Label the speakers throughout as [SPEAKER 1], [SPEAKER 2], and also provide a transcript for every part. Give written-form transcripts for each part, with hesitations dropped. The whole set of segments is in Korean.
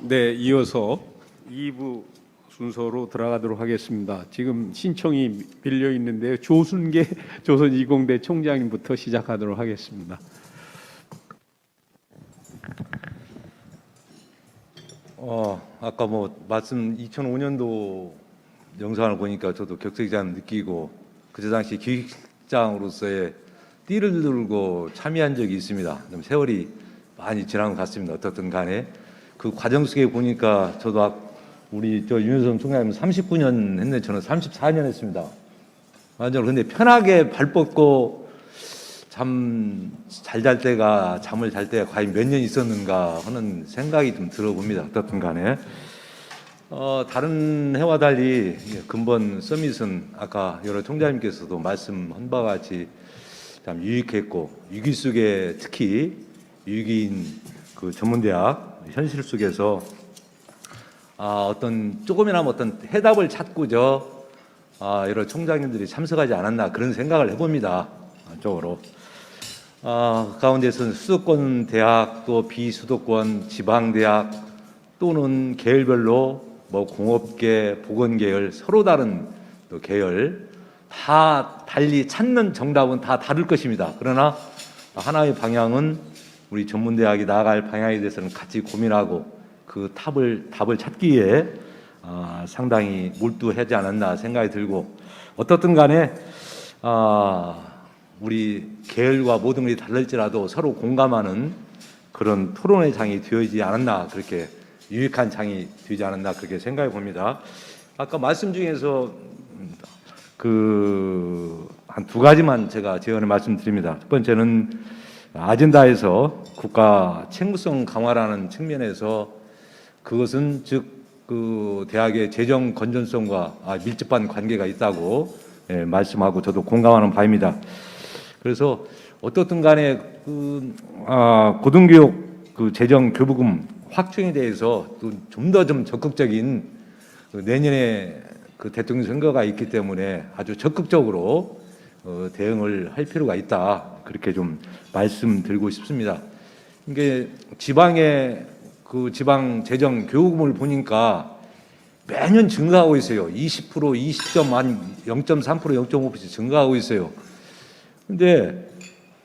[SPEAKER 1] 네, 이어서 2부 순서로 들어가도록 하겠습니다. 지금 신청이 빌려 있는데요. 조순계 조선이공대 총장님부터 시작하도록 하겠습니다.
[SPEAKER 2] 아까 말씀 2005년도 영상을 보니까 저도 격세지감 느끼고 그때 당시 기획장으로서의 띠를 들고 참여한 적이 있습니다. 좀 세월이 많이 지난 것 같습니다. 어떻든 간에 그 과정 속에 보니까 저도 우리 윤여성 총장님 39년 했는데 저는 34년 했습니다. 완전 근데 편하게 발 뻗고 잠을 잘 때가 과연 몇 년 있었는가 하는 생각이 좀 들어봅니다. 어떻든 간에 다른 해와 달리 근본 서밋은 아까 여러 총장님께서도 말씀한 바와 같이 참 유익했고 위기 속에 특히 위기인 그 전문대학 현실 속에서 어떤 조금이나마 어떤 해답을 찾고자 여러 총장님들이 참석하지 않았나 그런 생각을 해봅니다. 쪽으로 가운데서는 수도권 대학 또 비수도권 지방 대학 또는 계열별로 공업계 보건계열 서로 다른 또 계열 다 달리 찾는 정답은 다 다를 것입니다. 그러나 하나의 방향은 우리 전문대학이 나아갈 방향에 대해서는 같이 고민하고 그 답을 찾기 위해 상당히 몰두하지 않았나 생각이 들고 어떻든 간에 우리 계열과 모든 것이 다를지라도 서로 공감하는 그런 토론의 장이 되어지지 않았나 그렇게 유익한 장이 되지 않았나 그렇게 생각해 봅니다. 아까 말씀 중에서 한 두 가지만 제가 제언을 말씀드립니다. 첫 번째는 아젠다에서 국가 책무성 강화라는 측면에서 그것은 즉 그 대학의 재정 건전성과 밀접한 관계가 있다고 말씀하고 저도 공감하는 바입니다. 그래서 어떻든 간에 고등교육 그 재정 교부금 확충에 대해서 좀 더 적극적인 내년에 그 대통령 선거가 있기 때문에 아주 적극적으로 대응을 할 필요가 있다 그렇게 좀 말씀드리고 싶습니다. 이게 지방의 그 지방 재정 교부금을 보니까 매년 증가하고 있어요. 20%, 0.3%, 0.5% 증가하고 있어요. 근데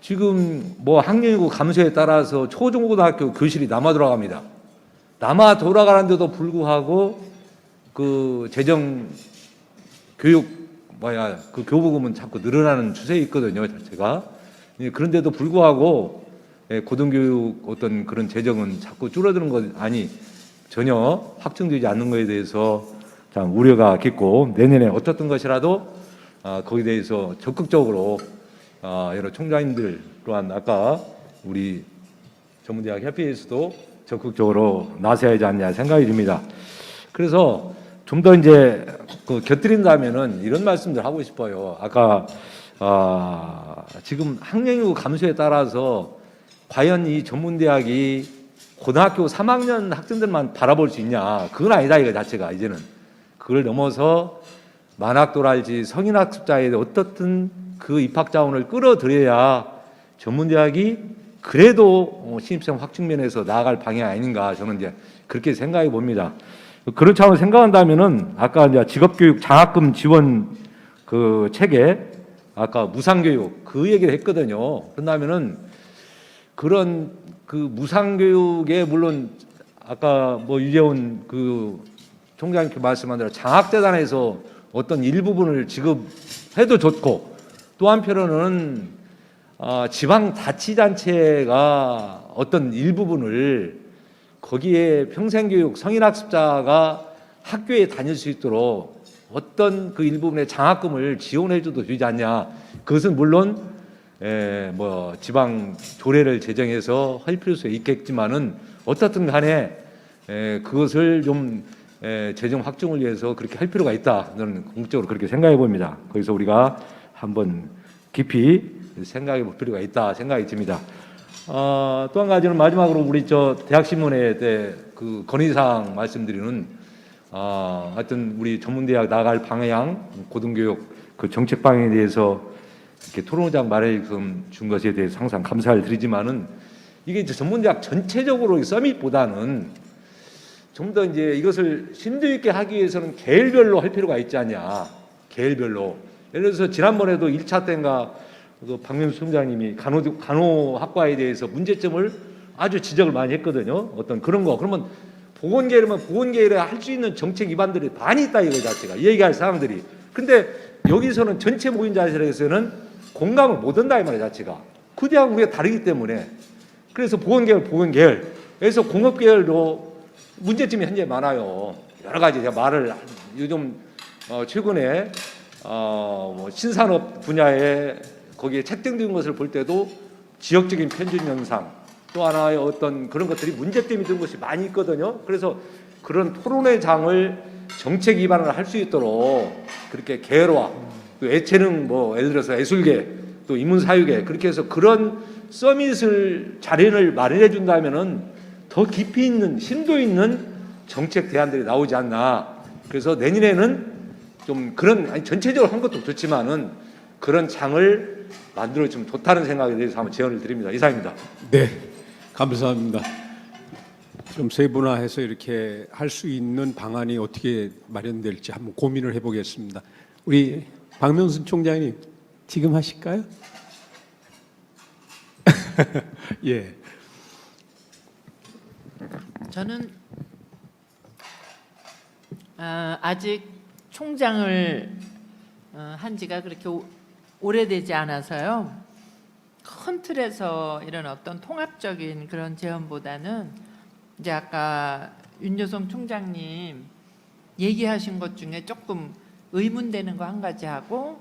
[SPEAKER 2] 지금 학령인구 감소에 따라서 초중고등학교 교실이 남아 돌아갑니다. 남아 돌아가는데도 불구하고 그 재정 교육 그 교부금은 자꾸 늘어나는 추세에 있거든요, 자체가. 그런데도 불구하고 고등교육 어떤 그런 재정은 자꾸 줄어드는 것 전혀 확정되지 않는 것에 대해서 참 우려가 깊고 내년에 어떻든 것이라도 거기에 대해서 적극적으로 여러 총장님들 또한 아까 우리 전문대학 협의회에서도 적극적으로 나서야 하지 않냐 생각이 듭니다. 그래서 좀 더 이제 곁들인다면은 이런 말씀들 하고 싶어요. 아까 지금 학령인구 감소에 따라서 과연 이 전문대학이 고등학교 3학년 학생들만 바라볼 수 있냐? 그건 아니다 이거 자체가 이제는 그걸 넘어서 만학도랄지 성인학습자에 어떻든 그 입학 자원을 끌어들여야 전문대학이 그래도 신입생 확충 면에서 나아갈 방향 아닌가 저는 이제 그렇게 생각해 봅니다. 그런 차원을 생각한다면은 아까 이제 직업교육 장학금 지원 그 체계 아까 무상교육 그 얘기를 했거든요. 그런다면은 그런 그 무상교육에 물론 아까 유재훈 그 총장님께 말씀한 대로 장학재단에서 어떤 일부분을 지급해도 좋고 또 한편으로는 지방자치단체가 어떤 일부분을 거기에 평생교육 성인학습자가 학교에 다닐 수 있도록 어떤 그 일부분의 장학금을 지원해줘도 되지 않냐. 그것은 물론 지방 조례를 제정해서 할 필요성이 있겠지만은 어떻든 간에 그것을 좀 재정 확충을 위해서 그렇게 할 필요가 있다. 저는 공적으로 그렇게 생각해 봅니다. 거기서 우리가 한번 깊이 생각해 볼 필요가 있다 생각이 듭니다. 또 한 가지는 마지막으로 우리 대학신문회 때 그 건의사항 말씀드리는 하여튼 우리 전문대학 나갈 방향 고등교육 그 정책 방향에 대해서 이렇게 토론장 마련금 준 것에 대해서 항상 감사를 드리지만은 이게 이제 전문대학 전체적으로 서밋보다는 좀 더 이제 이것을 심도 있게 하기 위해서는 계열별로 할 필요가 있지 않냐. 계열별로. 예를 들어서 지난번에도 1차 때인가 그 박명수 총장님이 간호학과에 대해서 문제점을 아주 지적을 많이 했거든요. 어떤 그런 거. 그러면 보건계열이면 보건계열에 할 수 있는 정책 기반들이 많이 있다 이거 자체가. 얘기할 사항들이. 근데 여기서는 전체 모인 자세에서는 공감을 못 한다 이 말이야 자체가. 그 대하고 우리가 다르기 때문에. 그래서 보건계열에서 공업계열로 문제점이 현재 많아요. 여러 가지 제가 말을 요즘 최근에 뭐 신산업 분야에 거기에 책정된 것을 볼 때도 지역적인 편준 현상 또 하나의 어떤 그런 것들이 문제점이 된 것이 많이 있거든요. 그래서 그런 토론의 장을 정책 기반을 할 수 있도록 그렇게 계열화 또 예체능 뭐 예를 들어서 예술계 또 인문사회계 그렇게 해서 그런 서밋을 자리를 마련해 준다면은 더 깊이 있는 심도 있는 정책 대안들이 나오지 않나. 그래서 내년에는 좀 그런 아니 전체적으로 한 것도 좋지만은 그런 장을 만들어 좀 좋다는 생각에 대해서 한번 제언을 드립니다. 이상입니다.
[SPEAKER 1] 네, 감사합니다. 좀 세분화해서 이렇게 할 수 있는 방안이 어떻게 마련될지 한번 고민을 해보겠습니다. 우리 박명순 총장님 지금 하실까요? 예.
[SPEAKER 3] 저는 아직 총장을 한 지가 그렇게 오래되지 않아서요. 큰 틀에서 이런 어떤 통합적인 그런 제언보다는 이제 아까 윤여성 총장님 얘기하신 것 중에 조금 의문되는 거 한 가지 하고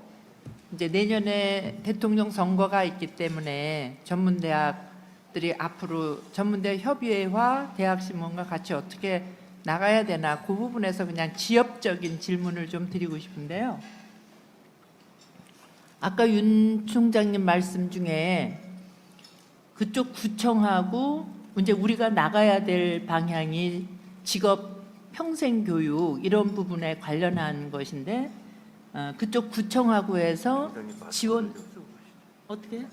[SPEAKER 3] 이제 내년에 대통령 선거가 있기 때문에 전문대학들이 앞으로 전문대 협의회와 대학신문과 같이 어떻게 나가야 되나 그 부분에서 그냥 지엽적인 질문을 좀 드리고 싶은데요. 아까 윤 총장님 말씀 중에 그쪽 구청하고 이제 우리가 나가야 될 방향이 직업 평생 교육 이런 부분에 관련한 것인데 그쪽 구청하고 해서 지원 어떻게?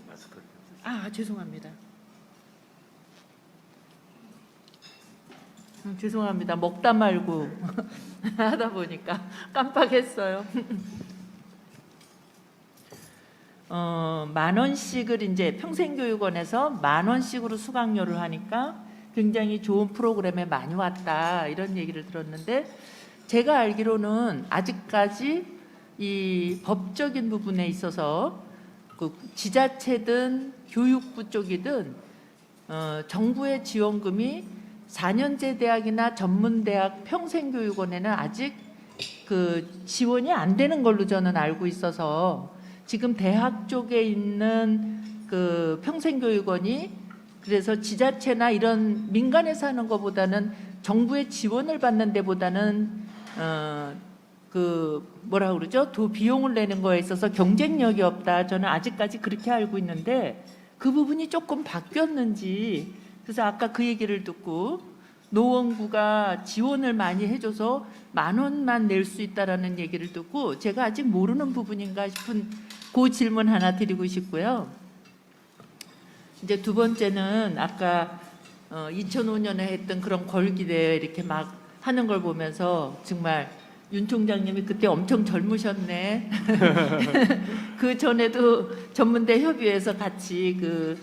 [SPEAKER 3] 죄송합니다. 죄송합니다. 먹다 말고 하다 보니까 깜빡했어요. 10,000원씩을 이제 평생교육원에서 10,000원씩으로 수강료를 하니까 굉장히 좋은 프로그램에 많이 왔다 이런 얘기를 들었는데 제가 알기로는 아직까지 이 법적인 부분에 있어서 그 지자체든 교육부 쪽이든 정부의 지원금이 4년제 대학이나 전문대학 평생교육원에는 아직 그 지원이 안 되는 걸로 저는 알고 있어서 지금 대학 쪽에 있는 그 평생교육원이 그래서 지자체나 이런 민간에서 하는 것보다는 정부의 지원을 받는 데보다는 그 뭐라 그러죠? 더 비용을 내는 거에 있어서 경쟁력이 없다. 저는 아직까지 그렇게 알고 있는데 그 부분이 조금 바뀌었는지 그래서 아까 그 얘기를 듣고 노원구가 지원을 많이 해줘서 10,000원만 낼 수 있다라는 얘기를 듣고 제가 아직 모르는 부분인가 싶은 그 질문 하나 드리고 싶고요. 이제 두 번째는 아까 2005년에 했던 그런 걸기대회 이렇게 막 하는 걸 보면서 정말 윤 총장님이 그때 엄청 젊으셨네. 그 전에도 전문대 협의회에서 같이 그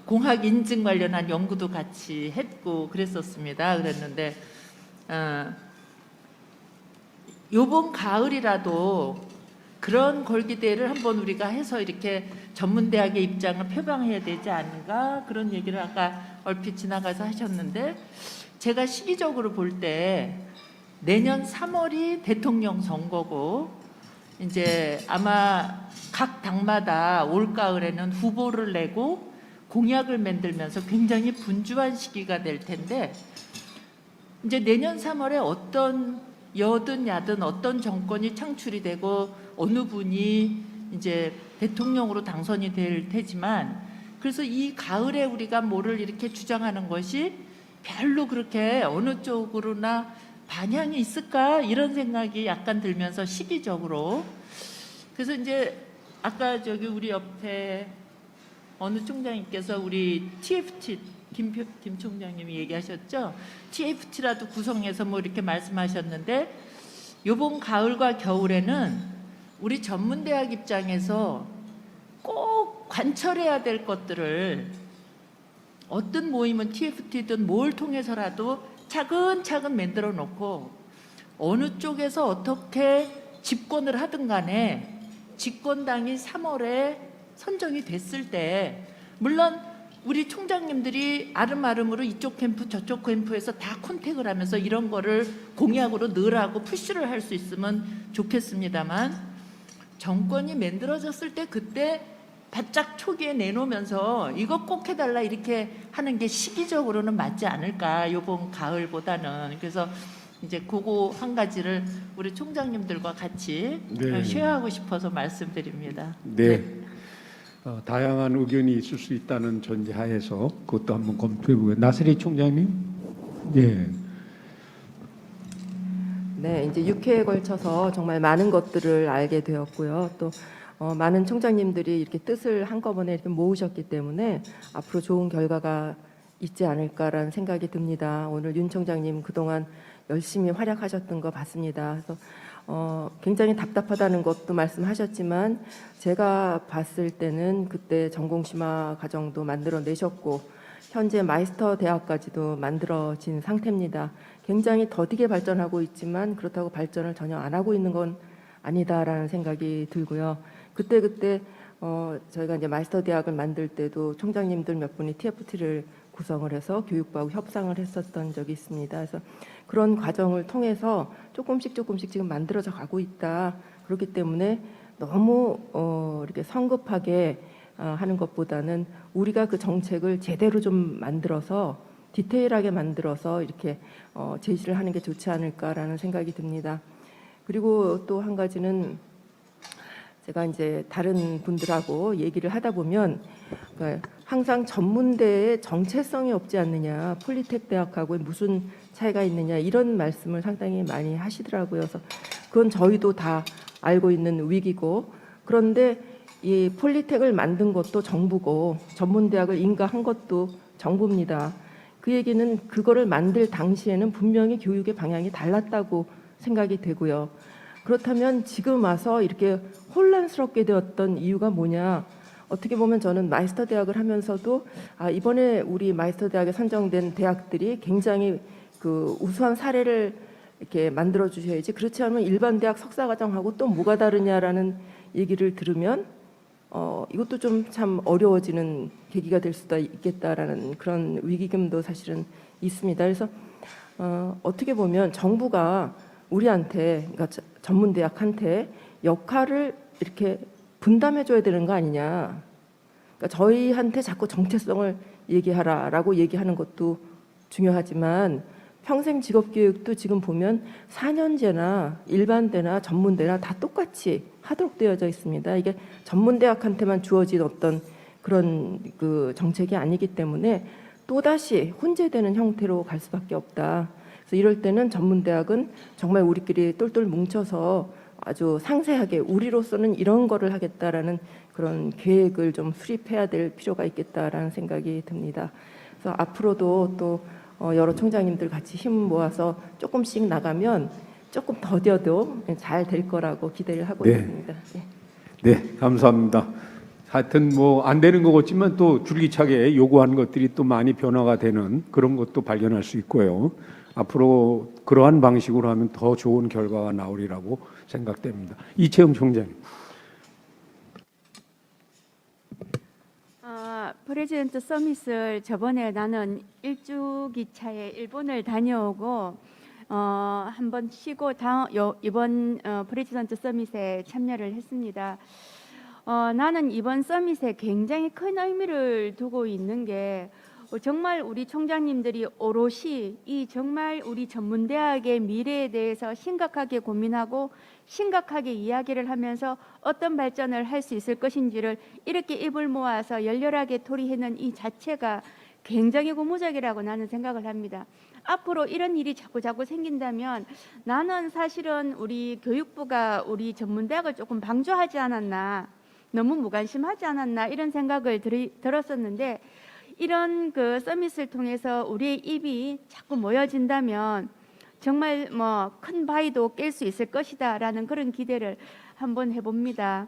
[SPEAKER 3] 공학 인증 관련한 연구도 같이 했고 그랬었습니다. 그랬는데 요번 가을이라도 그런 걸기대회를 한번 우리가 해서 이렇게 전문대학의 입장을 표방해야 되지 않은가 그런 얘기를 아까 얼핏 지나가서 하셨는데 제가 시기적으로 볼 때 내년 3월이 대통령 선거고 이제 아마 각 당마다 올가을에는 후보를 내고 공약을 만들면서 굉장히 분주한 시기가 될 텐데 이제 내년 3월에 어떤 여든 야든 어떤 정권이 창출이 되고 어느 분이 이제 대통령으로 당선이 될 테지만 그래서 이 가을에 우리가 뭐를 이렇게 주장하는 것이 별로 그렇게 어느 쪽으로나 반향이 있을까 이런 생각이 약간 들면서 시기적으로 그래서 이제 아까 저기 우리 옆에 어느 총장님께서 우리 TFT 김 총장님이 얘기하셨죠. TFT라도 구성해서 뭐 이렇게 말씀하셨는데 이번 가을과 겨울에는 우리 전문대학 입장에서 꼭 관철해야 될 것들을 어떤 모임은 TFT든 뭘 통해서라도 차근차근 만들어 놓고 어느 쪽에서 어떻게 집권을 하든 간에 집권당이 3월에 선정이 됐을 때 물론 우리 총장님들이 아름아름으로 이쪽 캠프 저쪽 캠프에서 다 컨택을 하면서 이런 거를 공약으로 늘하고 푸시를 할 수 있으면 좋겠습니다만 정권이 만들어졌을 때 그때 바짝 초기에 내놓으면서 이거 꼭 해달라 이렇게 하는 게 시기적으로는 맞지 않을까 이번 가을보다는. 그래서 이제 그거 한 가지를 우리 총장님들과 같이
[SPEAKER 1] 네.
[SPEAKER 3] 쉐어하고 싶어서 말씀드립니다.
[SPEAKER 1] 네. 다양한 의견이 있을 수 있다는 전제하에서 그것도 한번 검토해 보겠습니다. 나세리 총장님. 예.
[SPEAKER 4] 네, 이제 6회에 걸쳐서 정말 많은 것들을 알게 되었고요. 또 많은 총장님들이 이렇게 뜻을 한꺼번에 이렇게 모으셨기 때문에 앞으로 좋은 결과가 있지 않을까라는 생각이 듭니다. 오늘 윤 총장님 그동안 열심히 활약하셨던 거 봤습니다. 그래서 굉장히 답답하다는 것도 말씀하셨지만 제가 봤을 때는 그때 전공심화 과정도 만들어내셨고 현재 마이스터 대학까지도 만들어진 상태입니다. 굉장히 더디게 발전하고 있지만 그렇다고 발전을 전혀 안 하고 있는 건 아니다라는 생각이 들고요. 그때 저희가 이제 마이스터 대학을 만들 때도 총장님들 몇 분이 TFT를 구성을 해서 교육부하고 협상을 했었던 적이 있습니다. 그래서 그런 과정을 통해서 조금씩 지금 만들어져 가고 있다. 그렇기 때문에 너무 이렇게 성급하게 하는 것보다는 우리가 그 정책을 제대로 좀 만들어서 디테일하게 만들어서 이렇게 제시를 하는 게 좋지 않을까라는 생각이 듭니다. 그리고 또 한 가지는 제가 이제 다른 분들하고 얘기를 하다 보면 항상 전문대에 정체성이 없지 않느냐, 폴리텍 대학하고 무슨 차이가 있느냐 이런 말씀을 상당히 많이 하시더라고요. 그래서 그건 저희도 다 알고 있는 위기고 그런데 이 폴리텍을 만든 것도 정부고 전문대학을 인가한 것도 정부입니다. 그 얘기는 그거를 만들 당시에는 분명히 교육의 방향이 달랐다고 생각이 되고요. 그렇다면 지금 와서 이렇게 혼란스럽게 되었던 이유가 뭐냐? 어떻게 보면 저는 마이스터 대학을 하면서도 이번에 우리 마이스터 대학에 선정된 대학들이 굉장히 그 우수한 사례를 이렇게 만들어 주셔야지 그렇지 않으면 일반 대학 석사과정하고 또 뭐가 다르냐라는 얘기를 들으면 이것도 좀 참 어려워지는 계기가 될 수도 있겠다라는 그런 위기감도 사실은 있습니다. 그래서 어떻게 보면 정부가 우리한테 그러니까 전문대학한테 역할을 이렇게 분담해줘야 되는 거 아니냐. 그러니까 저희한테 자꾸 정체성을 얘기하라라고 얘기하는 것도 중요하지만 평생 직업교육도 지금 보면 4년제나 일반대나 전문대나 다 똑같이 하도록 되어져 있습니다. 이게 전문대학한테만 주어진 어떤 그런 그 정책이 아니기 때문에 또다시 혼재되는 형태로 갈 수밖에 없다. 그래서 이럴 때는 전문대학은 정말 우리끼리 똘똘 뭉쳐서 아주 상세하게 우리로서는 이런 거를 하겠다라는 그런 계획을 좀 수립해야 될 필요가 있겠다라는 생각이 듭니다. 그래서 앞으로도 또 여러 총장님들 같이 힘 모아서 조금씩 나가면 조금 더뎌도 잘 될 거라고 기대를 하고
[SPEAKER 1] 네.
[SPEAKER 4] 있습니다. 네.
[SPEAKER 1] 네, 감사합니다. 하여튼 뭐 안 되는 것 같지만 또 줄기차게 요구하는 것들이 또 많이 변화가 되는 그런 것도 발견할 수 있고요. 앞으로 그러한 방식으로 하면 더 좋은 결과가 나오리라고 생각됩니다. 이채영 총장님.
[SPEAKER 5] 프레지던트 서밋을 저번에 나는 일주기차에 일본을 다녀오고 한번 쉬고 이번 프레지던트 서밋에 참여를 했습니다. 나는 이번 서밋에 굉장히 큰 의미를 두고 있는 게 정말 우리 총장님들이 오롯이 이 정말 우리 전문대학의 미래에 대해서 심각하게 고민하고 심각하게 이야기를 하면서 어떤 발전을 할 수 있을 것인지를 이렇게 입을 모아서 열렬하게 토의하는 이 자체가 굉장히 고무적이라고 나는 생각을 합니다. 앞으로 이런 일이 자꾸 생긴다면 나는 사실은 우리 교육부가 우리 전문대학을 조금 방조하지 않았나, 너무 무관심하지 않았나 이런 생각을 들었었는데 이런 그 서밋을 통해서 우리의 입이 자꾸 모여진다면 정말 뭐 큰 바위도 깰 수 있을 것이다라는 그런 기대를 한번 해봅니다.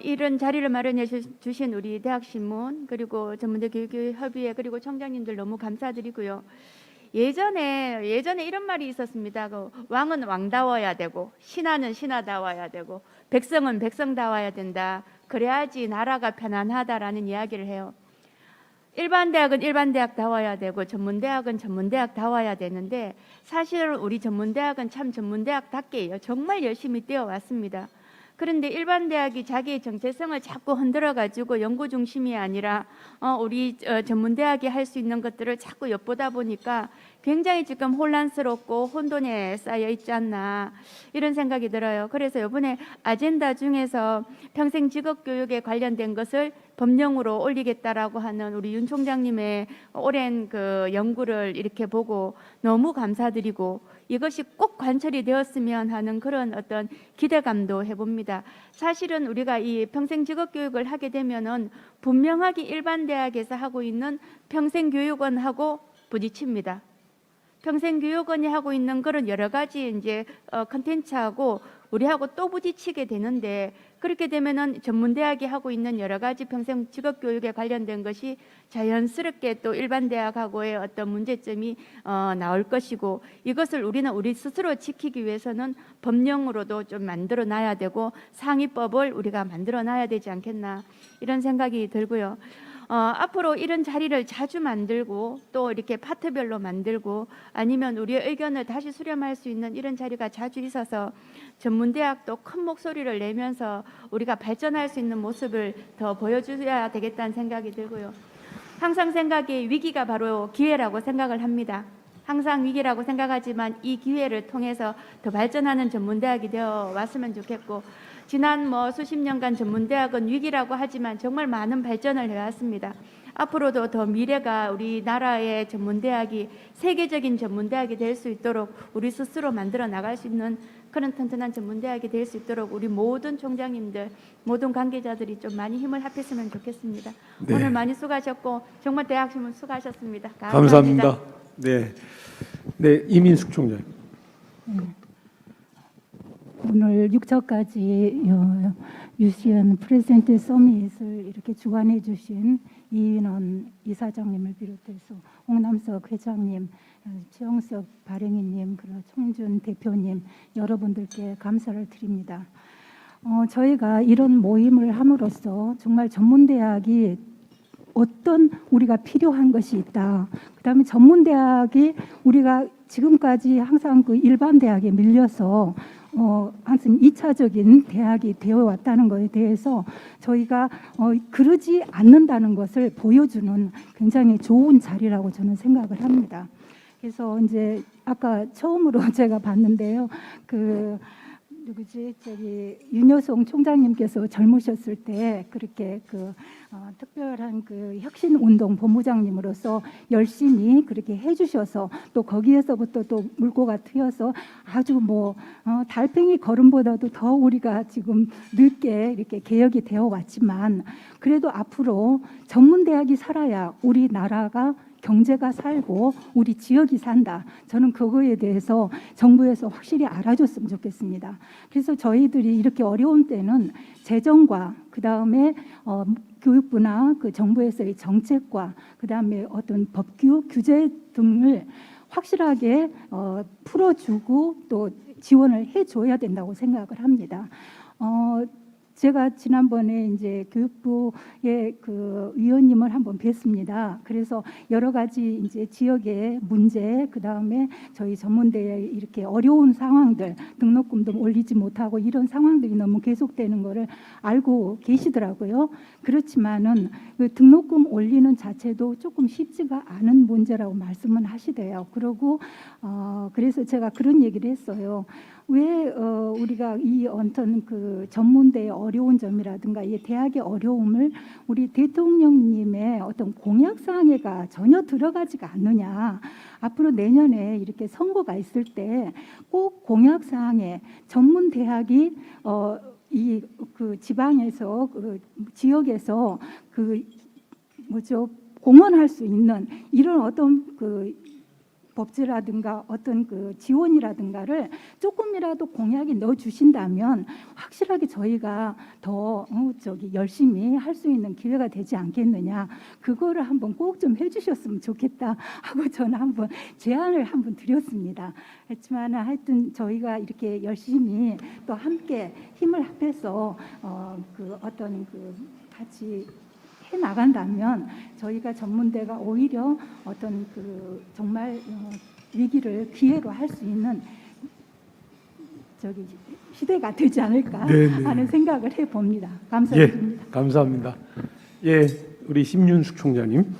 [SPEAKER 5] 이런 자리를 마련해 주신 우리 대학신문 그리고 전문대 교육협의회 그리고 청장님들 너무 감사드리고요. 예전에 이런 말이 있었습니다. 그 왕은 왕다워야 되고 신하는 신하다워야 되고 백성은 백성다워야 된다. 그래야지 나라가 편안하다라는 이야기를 해요. 일반 대학은 일반 대학다워야 되고 전문대학은 전문대학다워야 되는데 사실은 우리 전문대학은 참 전문대학답게 정말 열심히 뛰어왔습니다. 그런데 일반 대학이 자기의 정체성을 자꾸 흔들어 가지고 연구 중심이 아니라 우리 전문대학이 할 수 있는 것들을 자꾸 엿보다 보니까 굉장히 지금 혼란스럽고 혼돈에 쌓여 있지 않나 이런 생각이 들어요. 그래서 이번에 아젠다 중에서 평생 직업 교육에 관련된 것을 법령으로 올리겠다라고 하는 우리 윤 총장님의 오랜 그 연구를 이렇게 보고 너무 감사드리고 이것이 꼭 관철이 되었으면 하는 그런 어떤 기대감도 해봅니다. 사실은 우리가 이 평생 직업 교육을 하게 되면은 분명하게 일반 대학에서 하고 있는 평생교육원하고 부딪힙니다. 평생교육원이 하고 있는 그런 여러 가지 이제 컨텐츠하고 우리하고 또 부딪히게 되는데 그렇게 되면은 전문대학이 하고 있는 여러 가지 평생 직업교육에 관련된 것이 자연스럽게 또 일반 대학하고의 어떤 문제점이 나올 것이고 이것을 우리는 우리 스스로 지키기 위해서는 법령으로도 좀 만들어 놔야 되고 상위법을 우리가 만들어 놔야 되지 않겠나 이런 생각이 들고요. 앞으로 이런 자리를 자주 만들고 또 이렇게 파트별로 만들고 아니면 우리의 의견을 다시 수렴할 수 있는 이런 자리가 자주 있어서 전문대학도 큰 목소리를 내면서 우리가 발전할 수 있는 모습을 더 보여줘야 되겠다는 생각이 들고요. 항상 생각이 위기가 바로 기회라고 생각을 합니다. 항상 위기라고 생각하지만 이 기회를 통해서 더 발전하는 전문대학이 되어 왔으면 좋겠고 지난 수십 년간 전문대학은 위기라고 하지만 정말 많은 발전을 해왔습니다. 앞으로도 더 미래가 우리나라의 전문대학이 세계적인 전문대학이 될 수 있도록 우리 스스로 만들어 나갈 수 있는 그런 튼튼한 전문대학이 될 수 있도록 우리 모든 총장님들, 모든 관계자들이 좀 많이 힘을 합했으면 좋겠습니다.
[SPEAKER 1] 네.
[SPEAKER 5] 오늘 많이 수고하셨고 정말 대학신문 수고하셨습니다.
[SPEAKER 1] 감사합니다. 네, 이민숙 총장.
[SPEAKER 6] 오늘 6차까지 유시연 프레젠트 서밋을 이렇게 주관해 주신 이인원 이사장님을 비롯해서 홍남석 회장님, 최영석 발행인님, 그리고 총준 대표님 여러분들께 감사를 드립니다. 저희가 이런 모임을 함으로써 정말 전문대학이 어떤 우리가 필요한 것이 있다. 그다음에 전문대학이 우리가 지금까지 항상 그 일반 대학에 밀려서 항상 2차적인 대학이 되어 왔다는 것에 대해서 저희가 그러지 않는다는 것을 보여주는 굉장히 좋은 자리라고 저는 생각을 합니다. 그래서 이제 아까 처음으로 제가 봤는데요. 저기 윤여송 총장님께서 젊으셨을 때 그렇게 특별한 혁신 운동 본부장님으로서 열심히 그렇게 해주셔서 또 거기에서부터 또 물꼬가 트여서 아주 달팽이 걸음보다도 더 우리가 지금 늦게 이렇게 개혁이 되어 왔지만 그래도 앞으로 전문대학이 살아야 우리나라가 경제가 살고 우리 지역이 산다. 저는 그거에 대해서 정부에서 확실히 알아줬으면 좋겠습니다. 그래서 저희들이 이렇게 어려운 때는 재정과 그다음에 교육부나 그 정부에서의 정책과 그다음에 어떤 법규 규제 등을 확실하게 풀어주고 또 지원을 해줘야 된다고 생각을 합니다. 제가 지난번에 이제 교육부의 위원님을 한번 뵀습니다. 그래서 여러 가지 이제 지역의 문제, 그 다음에 저희 전문대의 이렇게 어려운 상황들, 등록금도 올리지 못하고 이런 상황들이 너무 계속되는 거를 알고 계시더라고요. 그렇지만은 그 등록금 올리는 자체도 조금 쉽지가 않은 문제라고 말씀은 하시대요. 그러고 그래서 제가 그런 얘기를 했어요. 왜 우리가 이 어떤 전문대의 어려운 점이라든가 이 대학의 어려움을 우리 대통령님의 어떤 공약사항에가 전혀 들어가지가 않느냐. 앞으로 내년에 이렇게 선거가 있을 때 꼭 공약사항에 전문대학이 지방에서 지역에서 공헌할 수 있는 이런 어떤 그 법제라든가 어떤 그 지원이라든가를 조금이라도 공약에 넣어 주신다면 확실하게 저희가 더 열심히 할 수 있는 기회가 되지 않겠느냐. 그거를 한번 꼭 좀 해주셨으면 좋겠다 하고 저는 한번 제안을 한번 드렸습니다. 했지만 하여튼 저희가 이렇게 열심히 또 함께 힘을 합해서 그 어떤 그 같이 해 나간다면 저희가 전문대가 오히려 어떤 그 정말 위기를 기회로 할 수 있는 시대가 되지 않을까
[SPEAKER 1] 네네.
[SPEAKER 6] 하는 생각을 해 봅니다.
[SPEAKER 1] 예,
[SPEAKER 6] 감사드립니다.
[SPEAKER 1] 감사합니다. 예, 우리 심윤숙 총장님.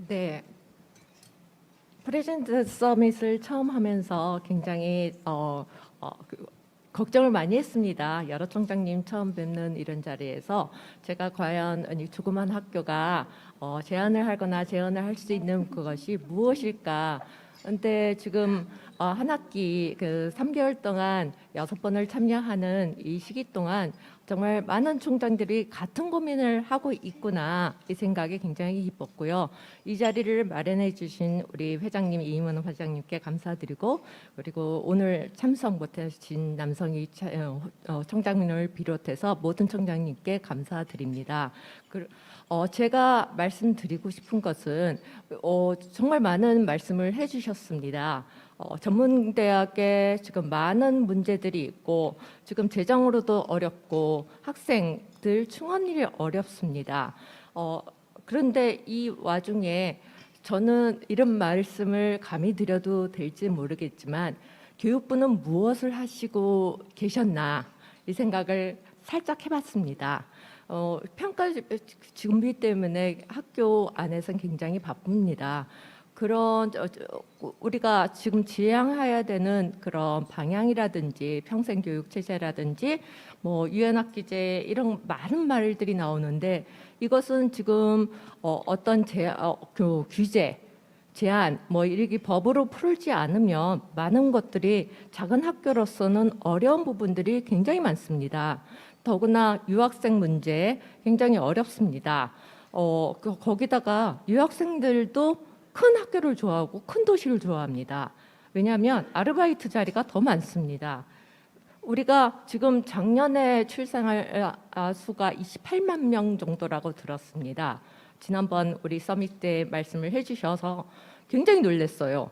[SPEAKER 7] 네. 프레젠트 서밋을 처음 하면서 굉장히 걱정을 많이 했습니다. 여러 총장님 처음 뵙는 이런 자리에서 제가 과연 이 조그만 학교가 제안을 하거나 재언을 할 수 있는 그것이 무엇일까? 근데 지금 한 학기 그 3개월 동안 6번을 참여하는 이 시기 동안 정말 많은 총장들이 같은 고민을 하고 있구나 이 생각이 굉장히 기뻤고요. 이 자리를 마련해 주신 우리 회장님 이임원 회장님께 감사드리고 그리고 오늘 참석 못하신 남성희 총장님을 비롯해서 모든 총장님께 감사드립니다. 제가 말씀드리고 싶은 것은 정말 많은 말씀을 해주셨습니다. 전문대학에 지금 많은 문제들이 있고 지금 재정으로도 어렵고 학생들 충원일이 어렵습니다. 그런데 이 와중에 저는 이런 말씀을 감히 드려도 될지 모르겠지만 교육부는 무엇을 하시고 계셨나 이 생각을 살짝 해봤습니다. 평가 준비 때문에 학교 안에서는 굉장히 바쁩니다. 그런 우리가 지금 지향해야 되는 그런 방향이라든지 평생교육 체제라든지 뭐 유엔학기제 이런 많은 말들이 나오는데 이것은 지금 어떤 규제 제한 뭐 이렇게 법으로 풀지 않으면 많은 것들이 작은 학교로서는 어려운 부분들이 굉장히 많습니다. 더구나 유학생 문제 굉장히 어렵습니다. 거기다가 유학생들도 큰 학교를 좋아하고 큰 도시를 좋아합니다. 왜냐하면 아르바이트 자리가 더 많습니다. 우리가 지금 작년에 출생할 수가 28만 명 정도라고 들었습니다. 지난번 우리 서밋 때 말씀을 해주셔서 굉장히 놀랐어요.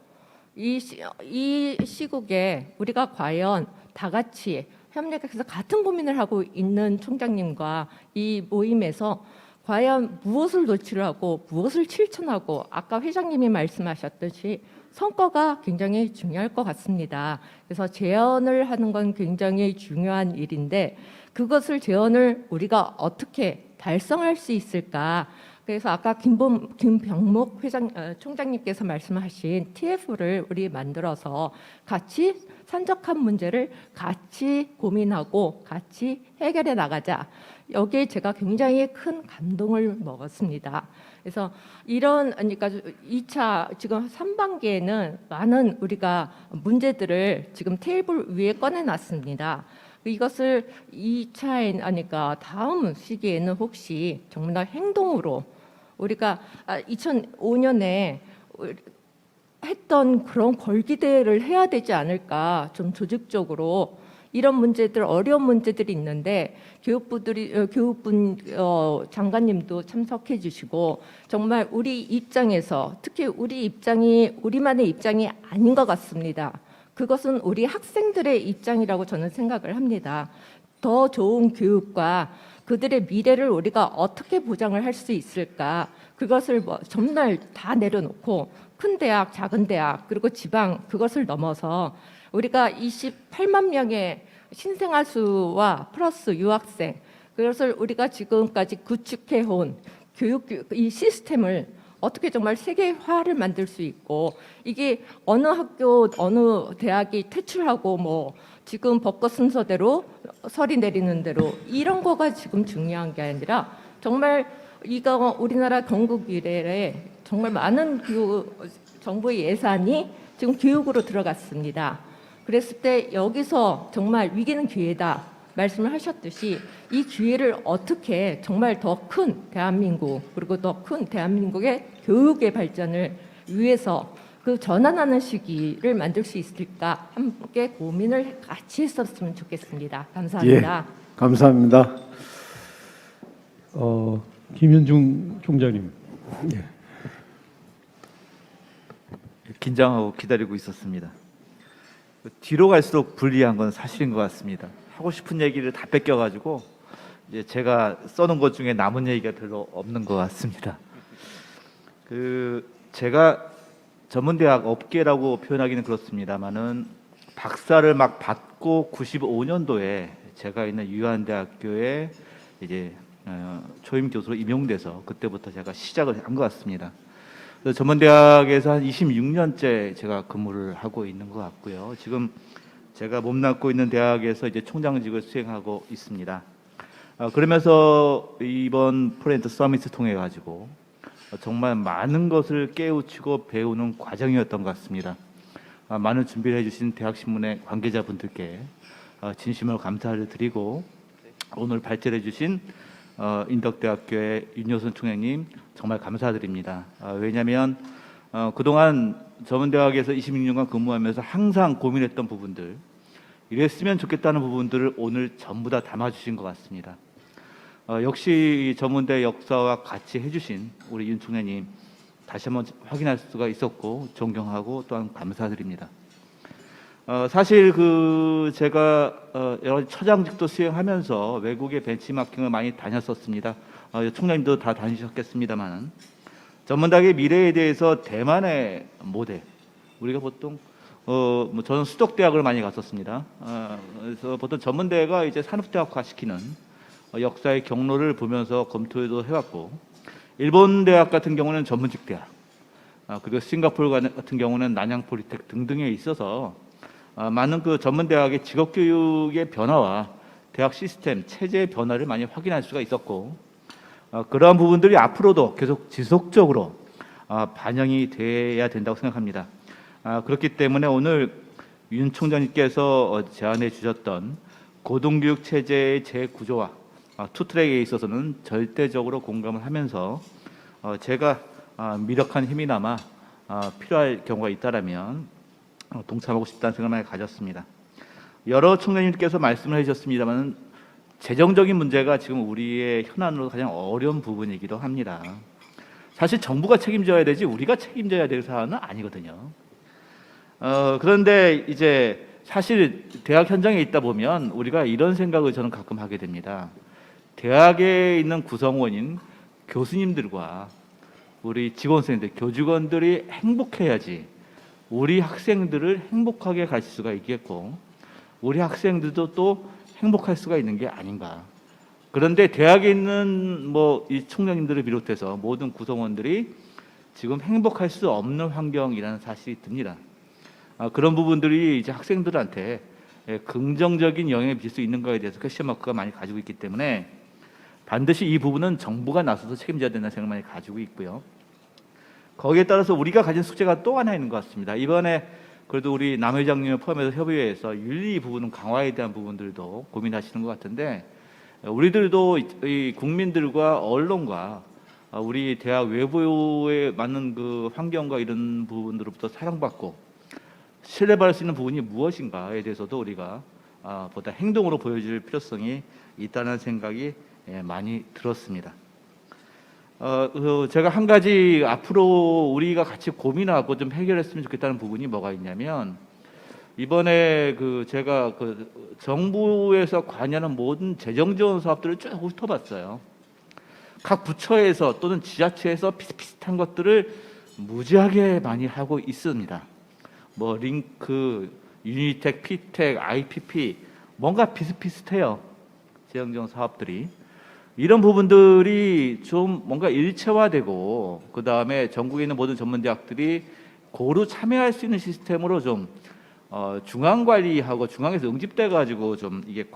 [SPEAKER 7] 이 시국에 우리가 과연 다 같이 협력해서 같은 고민을 하고 있는 총장님과 이 모임에서 과연 무엇을 노출하고 무엇을 실천하고 아까 회장님이 말씀하셨듯이 성과가 굉장히 중요할 것 같습니다. 그래서 제언을 하는 건 굉장히 중요한 일인데 그것을 제언을 우리가 어떻게 달성할 수 있을까? 그래서 아까 김병목 총장님께서 말씀하신 TF를 우리 만들어서 같이 산적한 문제를 같이 고민하고 같이 해결해 나가자. 여기에 제가 굉장히 큰 감동을 먹었습니다. 그래서 그러니까 2차 지금 3반기에는 많은 우리가 문제들을 지금 테이블 위에 꺼내놨습니다. 이것을 2차에 하니까 다음 시기에는 혹시 정말 행동으로 우리가 2005년에 했던 그런 걸기대를 해야 되지 않을까 좀 조직적으로 이런 문제들 어려운 문제들이 있는데 교육부 장관님도 참석해 주시고 정말 우리 입장에서 특히 우리만의 입장이 아닌 것 같습니다. 그것은 우리 학생들의 입장이라고 저는 생각을 합니다. 더 좋은 교육과 그들의 미래를 우리가 어떻게 보장을 할 수 있을까? 그것을 정말 다 내려놓고 큰 대학, 작은 대학, 그리고 지방 그것을 넘어서 우리가 28만 명의 신생아 수와 플러스 유학생 그것을 우리가 지금까지 구축해온 교육 이 시스템을 어떻게 정말 세계화를 만들 수 있고 이게 어느 학교 어느 대학이 퇴출하고 뭐 지금 법과 순서대로 설이 내리는 대로 이런 거가 지금 중요한 게 아니라 정말 이거 우리나라 건국 이래에 정말 많은 정부의 예산이 지금 교육으로 들어갔습니다. 그랬을 때 여기서 정말 위기는 기회다. 말씀을 하셨듯이 이 기회를 어떻게 정말 더 큰 대한민국 그리고 더 큰 대한민국의 교육의 발전을 위해서 그 전환하는 시기를 만들 수 있을까 함께 고민을 같이 했었으면 좋겠습니다. 감사합니다.
[SPEAKER 1] 예, 감사합니다. 김현중 총장님. 예.
[SPEAKER 8] 긴장하고 기다리고 있었습니다. 뒤로 갈수록 불리한 건 사실인 것 같습니다. 하고 싶은 얘기를 다 뺏겨가지고 이제 제가 써놓은 것 중에 남은 얘기가 별로 없는 것 같습니다. 제가 전문대학 업계라고 표현하기는 그렇습니다만은 박사를 막 받고 95년도에 제가 있는 유한대학교에 이제 초임 교수로 임용돼서 그때부터 제가 시작을 한 것 같습니다. 그래서 전문대학에서 한 26년째 제가 근무를 하고 있는 것 같고요. 지금 제가 몸담고 있는 대학에서 이제 총장직을 수행하고 있습니다. 그러면서 이번 프렌트 서밋을 통해 가지고 정말 많은 것을 깨우치고 배우는 과정이었던 것 같습니다. 많은 준비를 해주신 대학신문의 관계자분들께 진심으로 감사를 드리고 오늘 발제해 주신 인덕대학교의 윤여순 총장님 정말 감사드립니다. 왜냐하면 그동안 전문대학에서 26년간 근무하면서 항상 고민했던 부분들, 이랬으면 좋겠다는 부분들을 오늘 전부 다 담아주신 것 같습니다. 역시 전문대 역사와 같이 해주신 우리 윤 총장님 다시 한번 확인할 수가 있었고 존경하고 또한 감사드립니다. 사실 제가 여러 가지 처장직도 수행하면서 외국의 벤치마킹을 많이 다녔었습니다. 총장님도 다 다니셨겠습니다만 전문대학의 미래에 대해서 대만의 모델, 우리가 보통 저는 수덕대학을 많이 갔었습니다. 그래서 보통 전문대가 이제 산업대학화 시키는 역사의 경로를 보면서 검토도 해왔고, 일본 대학 같은 경우는 전문직 대학, 그리고 싱가포르 같은 경우는 난양 폴리텍 등등에 있어서 많은 그 전문 대학의 직업 교육의 변화와 대학 시스템 체제의 변화를 많이 확인할 수가 있었고, 그러한 부분들이 앞으로도 계속 지속적으로 반영이 돼야 된다고 생각합니다. 그렇기 때문에 오늘 윤 총장님께서 제안해 주셨던 고등교육 체제의 재구조화 투트랙에 있어서는 절대적으로 공감을 하면서 제가 미력한 힘이나마 필요할 경우가 있다라면 동참하고 싶다는 생각을 많이 가졌습니다. 여러 총장님께서 말씀을 해주셨습니다만 재정적인 문제가 지금 우리의 현안으로 가장 어려운 부분이기도 합니다. 사실 정부가 책임져야 되지 우리가 책임져야 될 사안은 아니거든요. 그런데 이제 사실 대학 현장에 있다 보면 우리가 이런 생각을 저는 가끔 하게 됩니다. 대학에 있는 구성원인 교수님들과 우리 직원생들, 교직원들이 행복해야지 우리 학생들을 행복하게 가실 수가 있겠고 우리 학생들도 또 행복할 수가 있는 게 아닌가. 그런데 대학에 있는 이 총장님들을 비롯해서 모든 구성원들이 지금 행복할 수 없는 환경이라는 사실이 듭니다. 그런 부분들이 이제 학생들한테 긍정적인 영향을 미칠 수 있는 거에 대해서 퀘스천 마크가 많이 가지고 있기 때문에 반드시 이 부분은 정부가 나서서 책임져야 된다는 생각을 많이 가지고 있고요. 거기에 따라서 우리가 가진 숙제가 또 하나 있는 것 같습니다. 이번에 그래도 우리 남 회장님을 포함해서 협의회에서 윤리 부분은 강화에 대한 부분들도 고민하시는 것 같은데 우리들도 이 국민들과 언론과 우리 대학 외부에 맞는 그 환경과 이런 부분들로부터 사랑받고 신뢰받을 수 있는 부분이 무엇인가에 대해서도 우리가 보다 행동으로 보여줄 필요성이 있다는 생각이 많이 들었습니다. 제가 한 가지 앞으로 우리가 같이 고민하고 좀 해결했으면 좋겠다는 부분이 뭐가 있냐면 이번에 제가 정부에서 관여하는 모든 재정 지원 사업들을 쭉 훑어봤어요. 각 부처에서 또는 지자체에서 비슷비슷한 것들을 무지하게 많이 하고 있습니다. 링크, 유니텍, 피텍, IPP 뭔가 비슷비슷해요. 재정 지원 사업들이. 이런 부분들이 좀 뭔가 일체화되고 그 다음에 전국에 있는 모든 전문대학들이 고루 참여할 수 있는 시스템으로 좀 중앙 관리하고 중앙에서 응집돼 가지고 좀 이게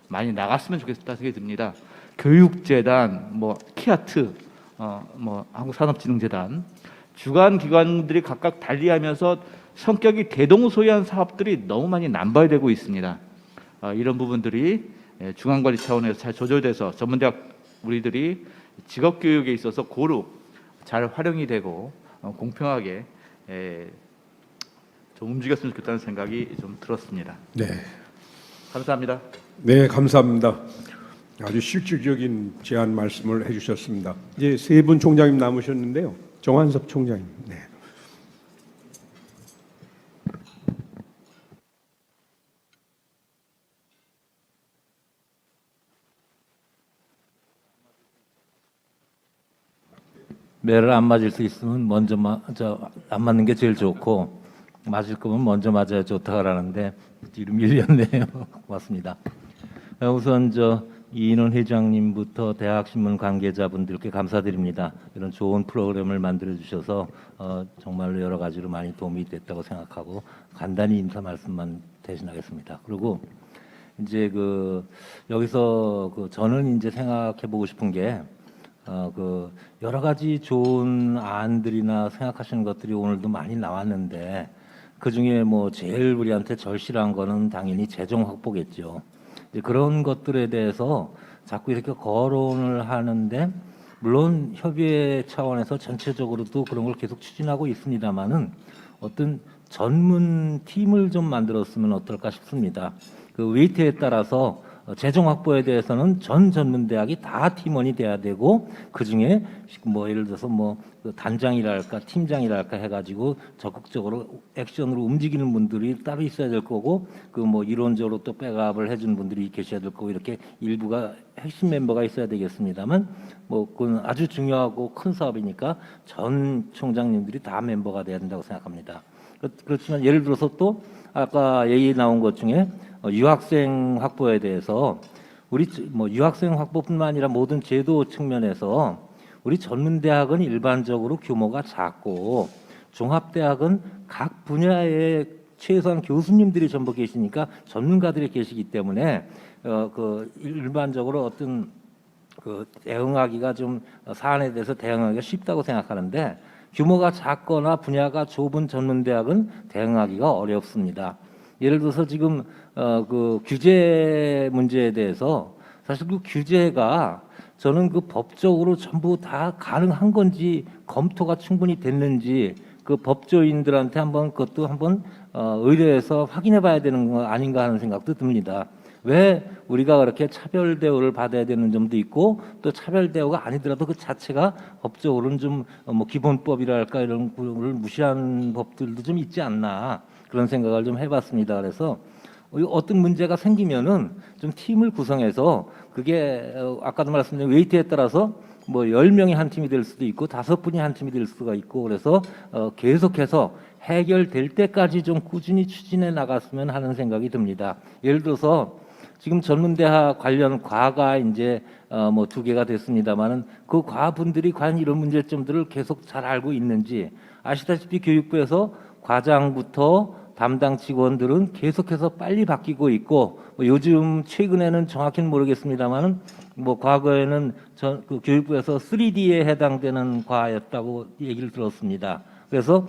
[SPEAKER 8] 많이 나갔으면 좋겠다는 생각이 듭니다. 교육재단, 키아트, 한국산업진흥재단 주관 기관들이 각각 달리하면서 성격이 대동소이한 사업들이 너무 많이 남발되고 있습니다. 이런 부분들이 중앙관리 차원에서 잘 조절돼서 전문대학 우리들이 직업 교육에 있어서 고루 잘 활용이 되고 공평하게 좀 움직였으면 좋겠다는 생각이 좀 들었습니다.
[SPEAKER 1] 네.
[SPEAKER 8] 감사합니다.
[SPEAKER 1] 네, 감사합니다. 아주 실질적인 제안 말씀을 해주셨습니다. 이제 세 분 총장님 남으셨는데요. 정한섭 총장님. 네.
[SPEAKER 9] 매를 안 맞을 수 있으면 먼저 안 맞는 게 제일 좋고 맞을 거면 먼저 맞아야 좋다라는데 뒤로 밀렸네요. 고맙습니다. 우선 이인원 회장님부터 대학신문 관계자분들께 감사드립니다. 이런 좋은 프로그램을 만들어 주셔서 정말로 여러 가지로 많이 도움이 됐다고 생각하고 간단히 인사 말씀만 대신하겠습니다. 그리고 이제 여기서 저는 이제 생각해 보고 싶은 게 여러 가지 좋은 안들이나 생각하시는 것들이 오늘도 많이 나왔는데 그 중에 뭐 제일 우리한테 절실한 거는 당연히 재정 확보겠죠. 이제 그런 것들에 대해서 자꾸 이렇게 거론을 하는데 물론 협의회 차원에서 전체적으로도 그런 걸 계속 추진하고 있습니다만은 어떤 전문 팀을 좀 만들었으면 어떨까 싶습니다. 그 웨이트에 따라서 재정 확보에 대해서는 전 전문대학이 다 팀원이 돼야 되고 그 중에 뭐 예를 들어서 단장이랄까 팀장이랄까 해가지고 적극적으로 액션으로 움직이는 분들이 따로 있어야 될 거고 이론적으로 또 백업을 해주는 분들이 계셔야 될 거고 이렇게 일부가 핵심 멤버가 있어야 되겠습니다만 그건 아주 중요하고 큰 사업이니까 전 총장님들이 다 멤버가 돼야 된다고 생각합니다. 그렇지만 예를 들어서 또 아까 얘기 나온 것 중에 유학생 확보에 대해서 우리 유학생 확보뿐만 아니라 모든 제도 측면에서 우리 전문대학은 일반적으로 규모가 작고 종합대학은 각 분야에 최소한 교수님들이 전부 계시니까 전문가들이 계시기 때문에 일반적으로 어떤 대응하기가 좀 사안에 대해서 대응하기가 쉽다고 생각하는데 규모가 작거나 분야가 좁은 전문대학은 대응하기가 어렵습니다. 예를 들어서 지금 규제 문제에 대해서 사실 그 규제가 저는 법적으로 전부 다 가능한 건지 검토가 충분히 됐는지 법조인들한테 그것도 한번 의뢰해서 확인해 봐야 되는 거 아닌가 하는 생각도 듭니다. 왜 우리가 그렇게 차별 대우를 받아야 되는 점도 있고 또 차별 대우가 아니더라도 그 자체가 법적으로는 좀 기본법이랄까 이런 걸 무시하는 법들도 좀 있지 않나 그런 생각을 좀 해봤습니다. 그래서 어떤 문제가 생기면은 좀 팀을 구성해서 그게 아까도 말씀드린 웨이트에 따라서 10명이 한 팀이 될 수도 있고 5분이 한 팀이 될 수가 있고 그래서 계속해서 해결될 때까지 좀 꾸준히 추진해 나갔으면 하는 생각이 듭니다. 예를 들어서 지금 전문대학 관련 과가 이제 2개가 됐습니다만은 그 과분들이 과연 이런 문제점들을 계속 잘 알고 있는지 아시다시피 교육부에서 과장부터 담당 직원들은 계속해서 빨리 바뀌고 있고 요즘 최근에는 정확히는 모르겠습니다만은 과거에는 교육부에서 3D에 해당되는 과였다고 얘기를 들었습니다. 그래서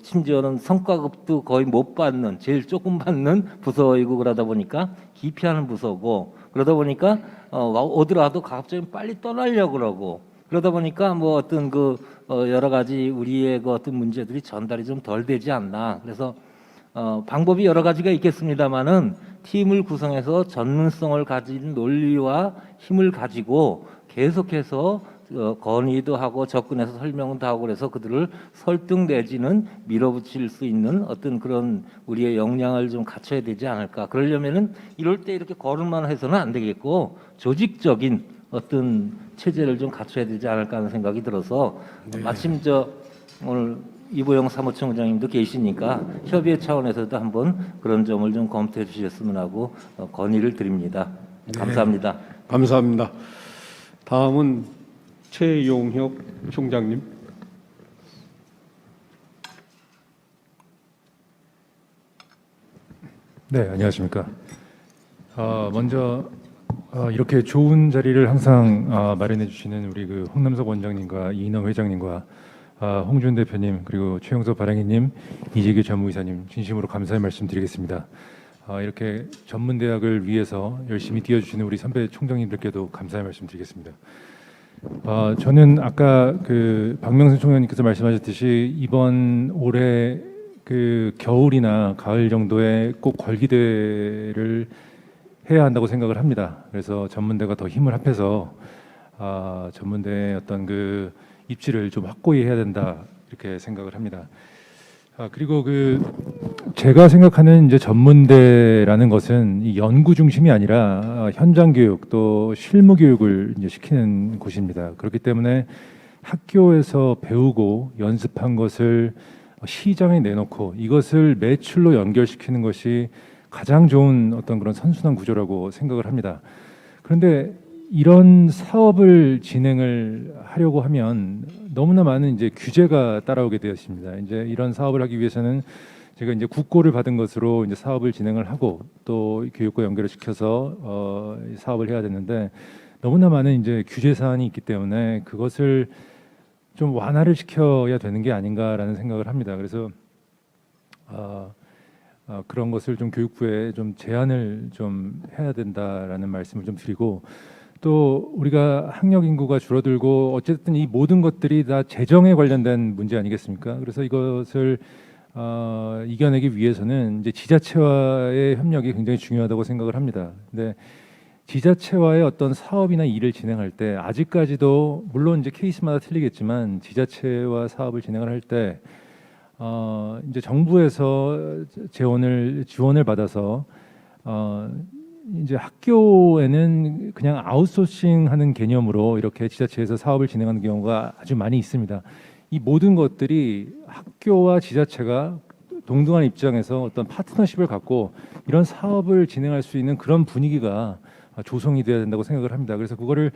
[SPEAKER 9] 심지어는 성과급도 거의 못 받는 제일 조금 받는 부서이고 그러다 보니까 기피하는 부서고 그러다 보니까 오더라도 갑자기 빨리 떠나려고 그러고 그러다 보니까 어떤 여러 가지 우리의 어떤 문제들이 전달이 좀 덜 되지 않나. 그래서 방법이 여러 가지가 있겠습니다만은 팀을 구성해서 전문성을 가진 논리와 힘을 가지고 계속해서 건의도 하고 접근해서 설명도 하고 그래서 그들을 설득 내지는 밀어붙일 수 있는 어떤 그런 우리의 역량을 좀 갖춰야 되지 않을까. 그러려면은 이럴 때 이렇게 거론만 해서는 안 되겠고 조직적인 어떤 체제를 좀 갖춰야 되지 않을까 하는 생각이 들어서 마침 오늘 이보영 사무총장님도 계시니까 협의회 차원에서도 한번 그런 점을 좀 검토해 주셨으면 하고 건의를 드립니다. 감사합니다.
[SPEAKER 1] 네, 감사합니다. 다음은 최용혁 총장님.
[SPEAKER 10] 네, 안녕하십니까. 먼저 이렇게 좋은 자리를 항상 마련해 주시는 우리 홍남석 원장님과 이인원 회장님과 홍준 대표님 그리고 최영석 발행위님, 이재규 전무이사님 진심으로 감사의 말씀드리겠습니다. 이렇게 전문 대학을 위해서 열심히 뛰어주시는 우리 선배 총장님들께도 감사의 말씀드리겠습니다. 저는 아까 그 박명순 총장님께서 말씀하셨듯이 이번 올해 그 겨울이나 가을 정도에 꼭 걸기대를 해야 한다고 생각을 합니다. 그래서 전문대가 더 힘을 합해서 전문대의 어떤 그 입지를 좀 확고히 해야 된다 이렇게 생각을 합니다. 그리고 그 제가 생각하는 이제 전문대라는 것은 이 연구 중심이 아니라 현장 교육 또 실무 교육을 이제 시키는 곳입니다. 그렇기 때문에 학교에서 배우고 연습한 것을 시장에 내놓고 이것을 매출로 연결시키는 것이 가장 좋은 어떤 그런 선순환 구조라고 생각을 합니다. 그런데 이런 사업을 진행을 하려고 하면 너무나 많은 이제 규제가 따라오게 되었습니다. 이제 이런 사업을 하기 위해서는 제가 이제 국고를 받은 것으로 이제 사업을 진행을 하고 또 교육과 연결을 시켜서 사업을 해야 되는데 너무나 많은 이제 규제 사안이 있기 때문에 그것을 좀 완화를 시켜야 되는 게 아닌가라는 생각을 합니다. 그래서 그런 것을 좀 교육부에 좀 제한을 좀 해야 된다라는 말씀을 좀 드리고 또 우리가 학력 인구가 줄어들고 어쨌든 이 모든 것들이 다 재정에 관련된 문제 아니겠습니까? 그래서 이것을 이겨내기 위해서는 이제 지자체와의 협력이 굉장히 중요하다고 생각을 합니다. 근데 지자체와의 어떤 사업이나 일을 진행할 때 아직까지도 물론 이제 케이스마다 틀리겠지만 지자체와 사업을 진행을 할 때 이제 정부에서 지원을 받아서 이제 학교에는 그냥 아웃소싱하는 개념으로 이렇게 지자체에서 사업을 진행하는 경우가 아주 많이 있습니다. 이 모든 것들이 학교와 지자체가 동등한 입장에서 어떤 파트너십을 갖고 이런 사업을 진행할 수 있는 그런 분위기가 조성이 돼야 된다고 생각을 합니다. 그래서 그거를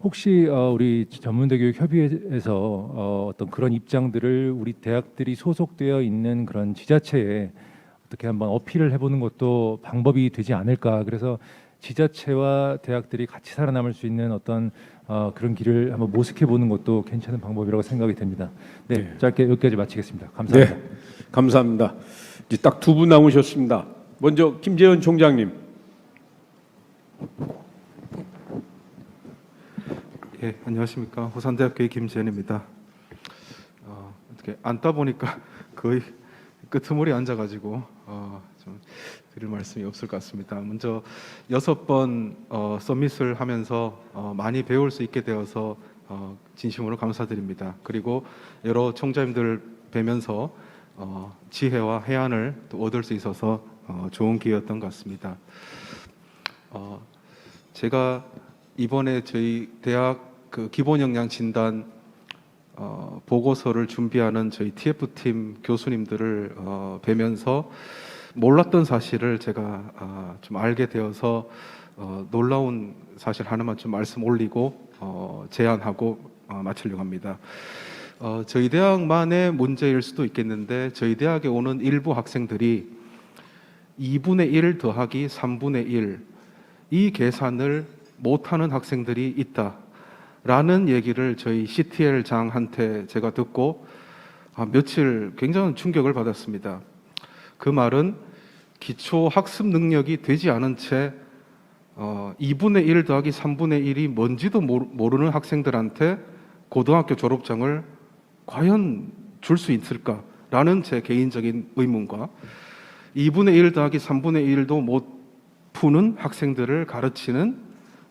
[SPEAKER 10] 혹시 우리 전문대 교육 협의회에서 어떤 그런 입장들을 우리 대학들이 소속되어 있는 그런 지자체에 어떻게 한번 어필을 해보는 것도 방법이 되지 않을까. 그래서 지자체와 대학들이 같이 살아남을 수 있는 어떤 그런 길을 한번 모색해 보는 것도 괜찮은 방법이라고 생각이 됩니다. 네, 짧게 여기까지 마치겠습니다. 감사합니다.
[SPEAKER 1] 네, 감사합니다. 이제 딱 두 분 남으셨습니다. 먼저 김재현 총장님.
[SPEAKER 11] 예, 안녕하십니까. 호산대학교의 김재현입니다. 어떻게 앉다 보니까 거의 끄트머리 앉아가지고 좀 드릴 말씀이 없을 것 같습니다. 먼저 6번 서밋을 하면서 많이 배울 수 있게 되어서 진심으로 감사드립니다. 그리고 여러 총장님들 뵈면서 지혜와 해안을 또 얻을 수 있어서 좋은 기회였던 것 같습니다. 제가 이번에 저희 대학 그 기본 역량 진단 보고서를 준비하는 저희 TF팀 교수님들을 뵈면서 몰랐던 사실을 제가 좀 알게 되어서 놀라운 사실 하나만 좀 말씀 올리고 제안하고 마치려고 합니다. 저희 대학만의 문제일 수도 있겠는데 저희 대학에 오는 일부 학생들이 2분의 1 더하기 3분의 1 이 계산을 못하는 학생들이 있다라는 얘기를 저희 CTL 장한테 제가 듣고 며칠 굉장한 충격을 받았습니다. 그 말은 기초 학습 능력이 되지 않은 채 2분의 1 더하기 3분의 1이 뭔지도 모르는 학생들한테 고등학교 졸업장을 과연 줄 수 있을까라는 제 개인적인 의문과 2분의 1 더하기 3분의 1도 못 푸는 학생들을 가르치는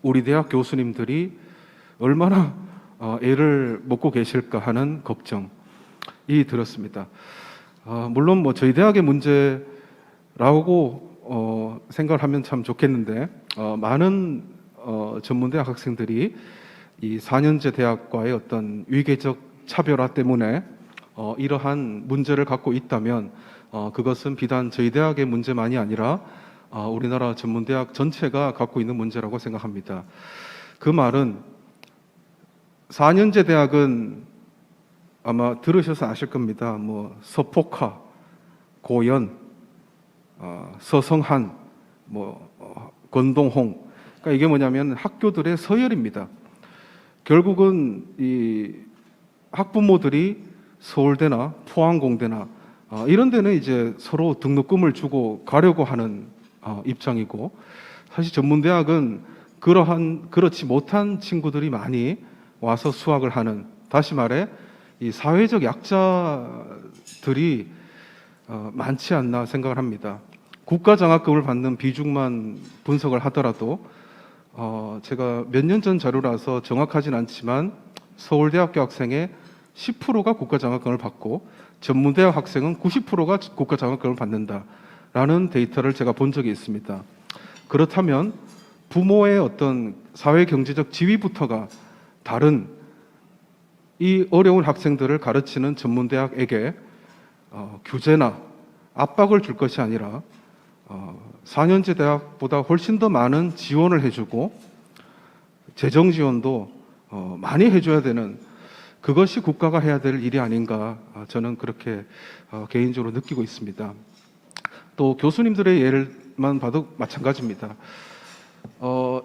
[SPEAKER 11] 우리 대학 교수님들이 얼마나 애를 먹고 계실까 하는 걱정이 들었습니다. 물론 뭐 저희 대학의 문제라고 생각을 하면 참 좋겠는데 많은 전문대학 학생들이 이 4년제 대학과의 어떤 위계적 차별화 때문에 이러한 문제를 갖고 있다면 그것은 비단 저희 대학의 문제만이 아니라 우리나라 전문대학 전체가 갖고 있는 문제라고 생각합니다. 그 말은 4년제 대학은 아마 들으셔서 아실 겁니다. 뭐 서포카, 고연, 서성한, 권동홍. 그러니까 이게 뭐냐면 학교들의 서열입니다. 결국은 이 학부모들이 서울대나 포항공대나 이런 데는 이제 서로 등록금을 주고 가려고 하는 입장이고, 사실 전문대학은 그렇지 못한 친구들이 많이 와서 수학을 하는, 다시 말해 이 사회적 약자들이 많지 않나 생각을 합니다. 국가 장학금을 받는 비중만 분석을 하더라도 제가 몇 년 전 자료라서 정확하진 않지만 서울대학교 학생의 10%가 국가 장학금을 받고 전문대학 학생은 90%가 국가 장학금을 받는다라는 데이터를 제가 본 적이 있습니다. 그렇다면 부모의 어떤 사회 경제적 지위부터가 다른 이 어려운 학생들을 가르치는 전문대학에게 규제나 압박을 줄 것이 아니라 4년제 대학보다 훨씬 더 많은 지원을 해주고 재정 지원도 많이 해줘야 되는, 그것이 국가가 해야 될 일이 아닌가, 저는 그렇게 개인적으로 느끼고 있습니다. 또 교수님들의 예를만 봐도 마찬가지입니다.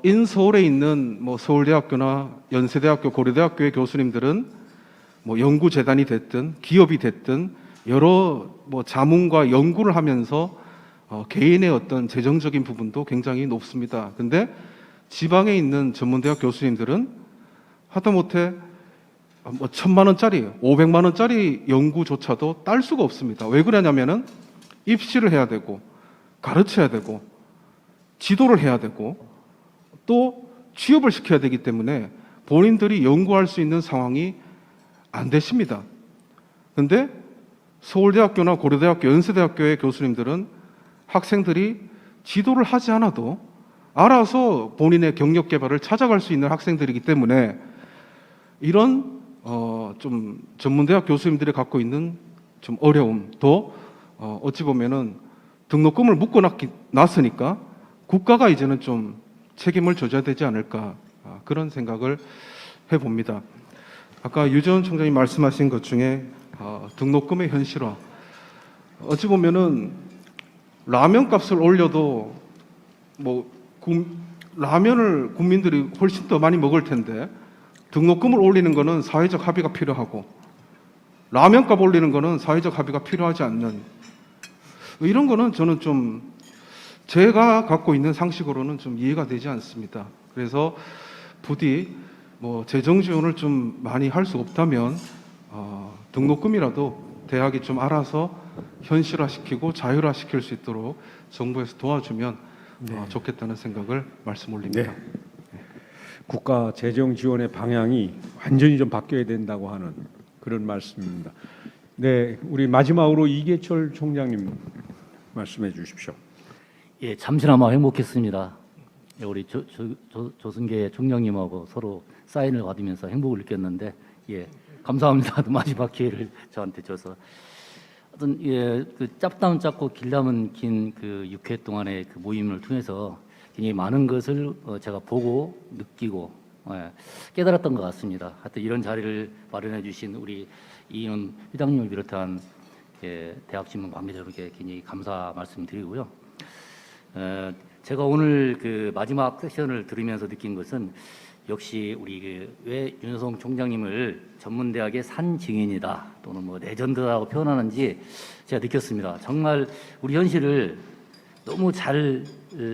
[SPEAKER 11] 인서울에 있는 뭐 서울대학교나 연세대학교, 고려대학교의 교수님들은 뭐 연구재단이 됐든 기업이 됐든 여러 뭐 자문과 연구를 하면서 개인의 어떤 재정적인 부분도 굉장히 높습니다. 근데 지방에 있는 전문대학 교수님들은 하다못해 뭐 1,000만 원짜리, 500만 원짜리 연구조차도 딸 수가 없습니다. 왜 그러냐면은 입시를 해야 되고 가르쳐야 되고 지도를 해야 되고 또 취업을 시켜야 되기 때문에 본인들이 연구할 수 있는 상황이 안 되십니다. 근데 서울대학교나 고려대학교, 연세대학교의 교수님들은 학생들이 지도를 하지 않아도 알아서 본인의 경력 개발을 찾아갈 수 있는 학생들이기 때문에 이런 좀 전문대학 교수님들이 갖고 있는 좀 어려움도 어찌 보면은 등록금을 묶어 놨으니까 국가가 이제는 좀 책임을 져줘야 되지 않을까, 그런 생각을 해봅니다. 아까 유재원 총장님 말씀하신 것 중에 등록금의 현실화, 어찌 보면은 라면 값을 올려도 뭐 라면을 국민들이 훨씬 더 많이 먹을 텐데 등록금을 올리는 거는 사회적 합의가 필요하고 라면 값 올리는 거는 사회적 합의가 필요하지 않는, 이런 거는 저는 좀 제가 갖고 있는 상식으로는 좀 이해가 되지 않습니다. 그래서 부디 뭐 재정 지원을 좀 많이 할 수 없다면 등록금이라도 대학이 좀 알아서 현실화시키고 자율화시킬 수 있도록 정부에서 도와주면 좋겠다는 생각을 말씀 올립니다.
[SPEAKER 1] 네. 국가 재정 지원의 방향이 완전히 좀 바뀌어야 된다고 하는 그런 말씀입니다. 네, 우리 마지막으로 이계철 총장님 말씀해 주십시오.
[SPEAKER 12] 예, 잠시나마 행복했습니다. 우리 조승계 총장님하고 서로 사인을 받으면서 행복을 느꼈는데, 예, 감사합니다. 마지막 기회를 저한테 줘서. 어떤 그 짭담 짧고 길담은 긴 그 6회 동안의 그 모임을 통해서 굉장히 많은 것을 제가 보고 느끼고 깨달았던 것 같습니다. 하여튼 이런 자리를 마련해 주신 우리 이인훈 회장님을 비롯한 대학신문 관계자들께 굉장히 감사 말씀드리고요. 제가 오늘 그 마지막 세션을 들으면서 느낀 것은 역시 우리 왜 윤여성 총장님을 전문대학의 산 증인이다 또는 뭐 레전드라고 표현하는지 제가 느꼈습니다. 정말 우리 현실을 너무 잘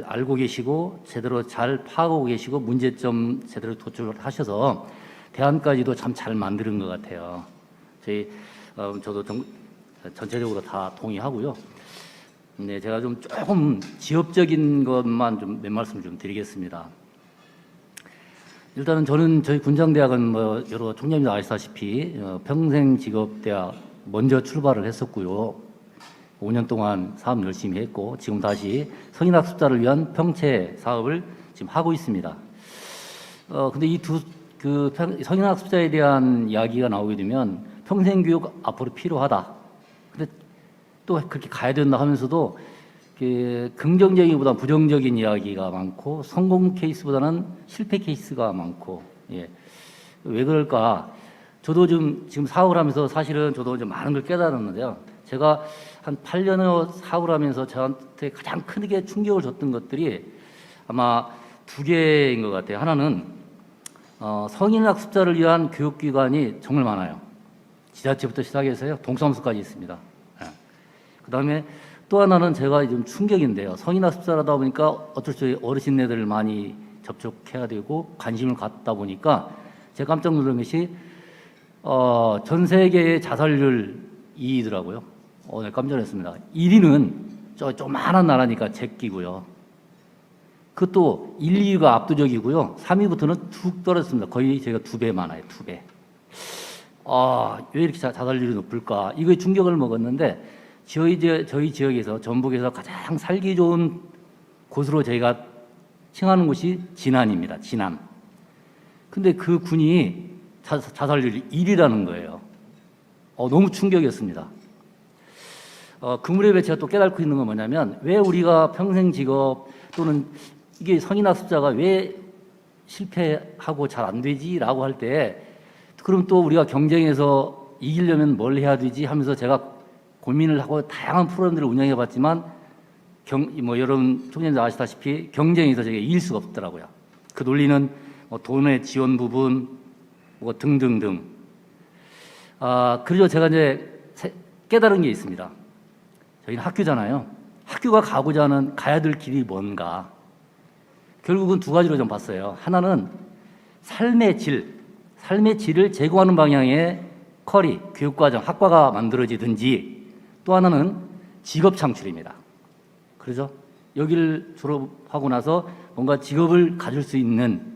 [SPEAKER 12] 알고 계시고 제대로 잘 파악하고 계시고 문제점 제대로 도출을 하셔서 대안까지도 참 잘 만드는 것 같아요. 저도 전체적으로 다 동의하고요. 네, 제가 좀 조금 지엽적인 것만 좀 몇 말씀 좀 드리겠습니다. 일단은 저는 저희 군장대학은 뭐 여러 총장님도 아시다시피 평생직업대학 먼저 출발을 했었고요. 5년 동안 사업 열심히 했고 지금 다시 성인학습자를 위한 평채 사업을 지금 하고 있습니다. 근데 이 그 성인학습자에 대한 이야기가 나오게 되면 평생교육 앞으로 필요하다. 근데 또 그렇게 가야 된다 하면서도 긍정적이보다 부정적인 이야기가 많고 성공 케이스보다는 실패 케이스가 많고, 예. 왜 그럴까? 저도 지금 사업을 하면서 사실은 저도 좀 많은 걸 깨달았는데요. 제가 한 8년을 사업을 하면서 저한테 가장 크게 충격을 줬던 것들이 아마 두 개인 것 같아요. 하나는 성인학습자를 위한 교육기관이 정말 많아요. 지자체부터 시작해서요 동사무소까지 있습니다. 그 다음에 또 하나는 제가 좀 충격인데요. 성인학습자라다 보니까 어쩔 수 없이 어르신네들을 많이 접촉해야 되고 관심을 갖다 보니까 제가 깜짝 놀란 것이 전 세계의 자살률 2위더라고요. 네, 깜짝 놀랐습니다. 1위는 저 조그마한 나라니까 제끼고요. 그것도 1, 2위가 압도적이고요. 3위부터는 툭 떨어졌습니다. 거의 제가 2배 많아요. 2배. 왜 이렇게 자살률이 높을까? 이거에 충격을 먹었는데 저희 지역에서 전북에서 가장 살기 좋은 곳으로 저희가 칭하는 곳이 진안입니다. 진안. 근데 그 군이 자살률이 1위라는 거예요. 너무 충격이었습니다. 그 무렵에 제가 또 깨닫고 있는 건 뭐냐면 왜 우리가 평생 직업 또는 이게 성인학습자가 왜 실패하고 잘 안 되지라고 할 때 그럼 또 우리가 경쟁에서 이기려면 뭘 해야 되지 하면서 제가 고민을 하고 다양한 프로그램들을 운영해 봤지만 여러분 총장님도 아시다시피 경쟁에서 제가 이길 수가 없더라고요. 그 논리는 돈의 지원 부분 등등등. 그래서 제가 이제 깨달은 게 있습니다. 저희는 학교잖아요. 학교가 가야 될 길이 뭔가. 결국은 두 가지로 좀 봤어요. 하나는 삶의 질을 제고하는 방향의 커리, 교육과정, 학과가 만들어지든지 또 하나는 직업 창출입니다. 그렇죠? 여기를 졸업하고 나서 뭔가 직업을 가질 수 있는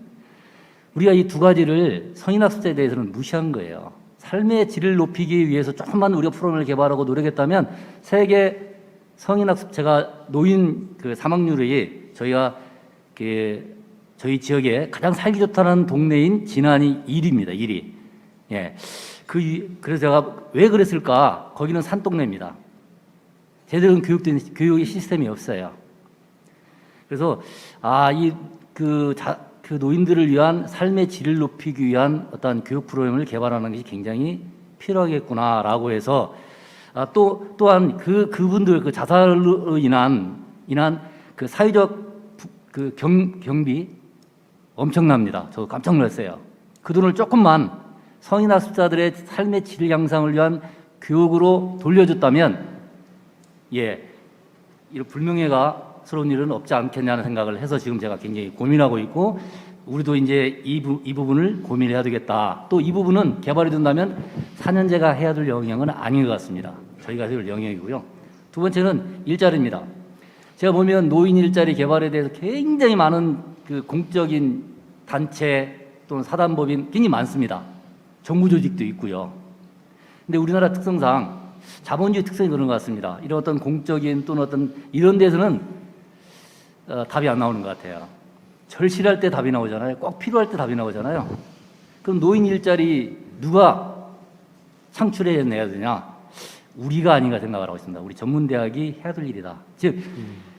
[SPEAKER 12] 우리가 이 두 가지를 성인학습자에 대해서는 무시한 거예요. 삶의 질을 높이기 위해서 조금만 우리가 프로그램을 개발하고 노력했다면 세계 성인학습 제가 노인 그 사망률이 저희가 저희 지역에 가장 살기 좋다는 동네인 진안이 1위입니다. 1위. 예. 그래서 제가 왜 그랬을까? 거기는 산동네입니다. 제대로 교육된 교육의 시스템이 없어요. 그래서 그 노인들을 위한 삶의 질을 높이기 위한 어떤 교육 프로그램을 개발하는 것이 굉장히 필요하겠구나라고 해서 또한 그분들 그 자살로 인한 그 사회적 그 경비 엄청납니다. 저 깜짝 놀랐어요. 그 돈을 조금만 성인학습자들의 삶의 질 향상을 위한 교육으로 돌려줬다면 이런 불명예가스러운 일은 없지 않겠냐는 생각을 해서 지금 제가 굉장히 고민하고 있고 우리도 이제 이 부분을 고민해야 되겠다. 또 이 부분은 개발이 된다면 4년제가 해야 될 영역은 아닌 것 같습니다. 저희가 해야 될 영역이고요. 두 번째는 일자리입니다. 제가 보면 노인 일자리 개발에 대해서 굉장히 많은 그 공적인 단체 또는 사단법인 굉장히 많습니다. 정부 조직도 있고요. 근데 우리나라 특성상 자본주의 특성이 그런 것 같습니다. 이런 어떤 공적인 또는 어떤 이런 데서는 답이 안 나오는 것 같아요. 절실할 때 답이 나오잖아요. 꼭 필요할 때 답이 나오잖아요. 그럼 노인 일자리 누가 창출해내야 되냐? 우리가 아닌가 생각을 하고 있습니다. 우리 전문대학이 해야 될 일이다. 즉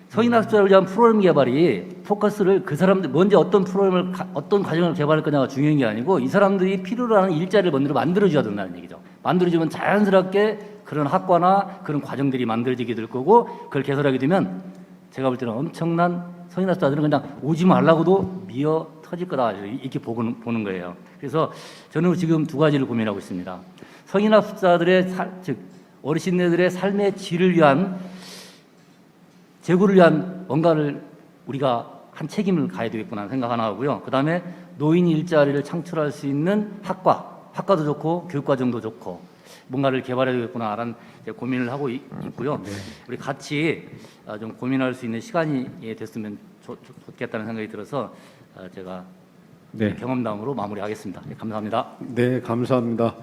[SPEAKER 12] 성인학습자를 위한 프로그램 개발이 포커스를 그 사람들 먼저 어떤 프로그램을 어떤 과정을 개발할 거냐가 중요한 게 아니고 이 사람들이 필요로 하는 일자리를 먼저 만들어줘야 된다는 얘기죠. 만들어주면 자연스럽게 그런 학과나 그런 과정들이 만들어지게 될 거고 그걸 개설하게 되면 제가 볼 때는 엄청난 성인학습자들은 그냥 오지 말라고도 미어 터질 거다 이렇게 보는 거예요. 그래서 저는 지금 두 가지를 고민하고 있습니다. 성인학습자들의 즉 어르신네들의 삶의 질을 위한 제고를 위한 뭔가를 우리가 한 책임을 가야 되겠구나 생각 하나 하고요. 그 다음에 노인 일자리를 창출할 수 있는 학과도 좋고 교육과정도 좋고 뭔가를 개발해야 되겠구나라는 고민을 하고 있고요. 네. 우리 같이 좀 고민할 수 있는 시간이 됐으면 좋겠다는 생각이 들어서 제가 경험담으로 마무리하겠습니다. 네, 감사합니다.
[SPEAKER 1] 네, 감사합니다.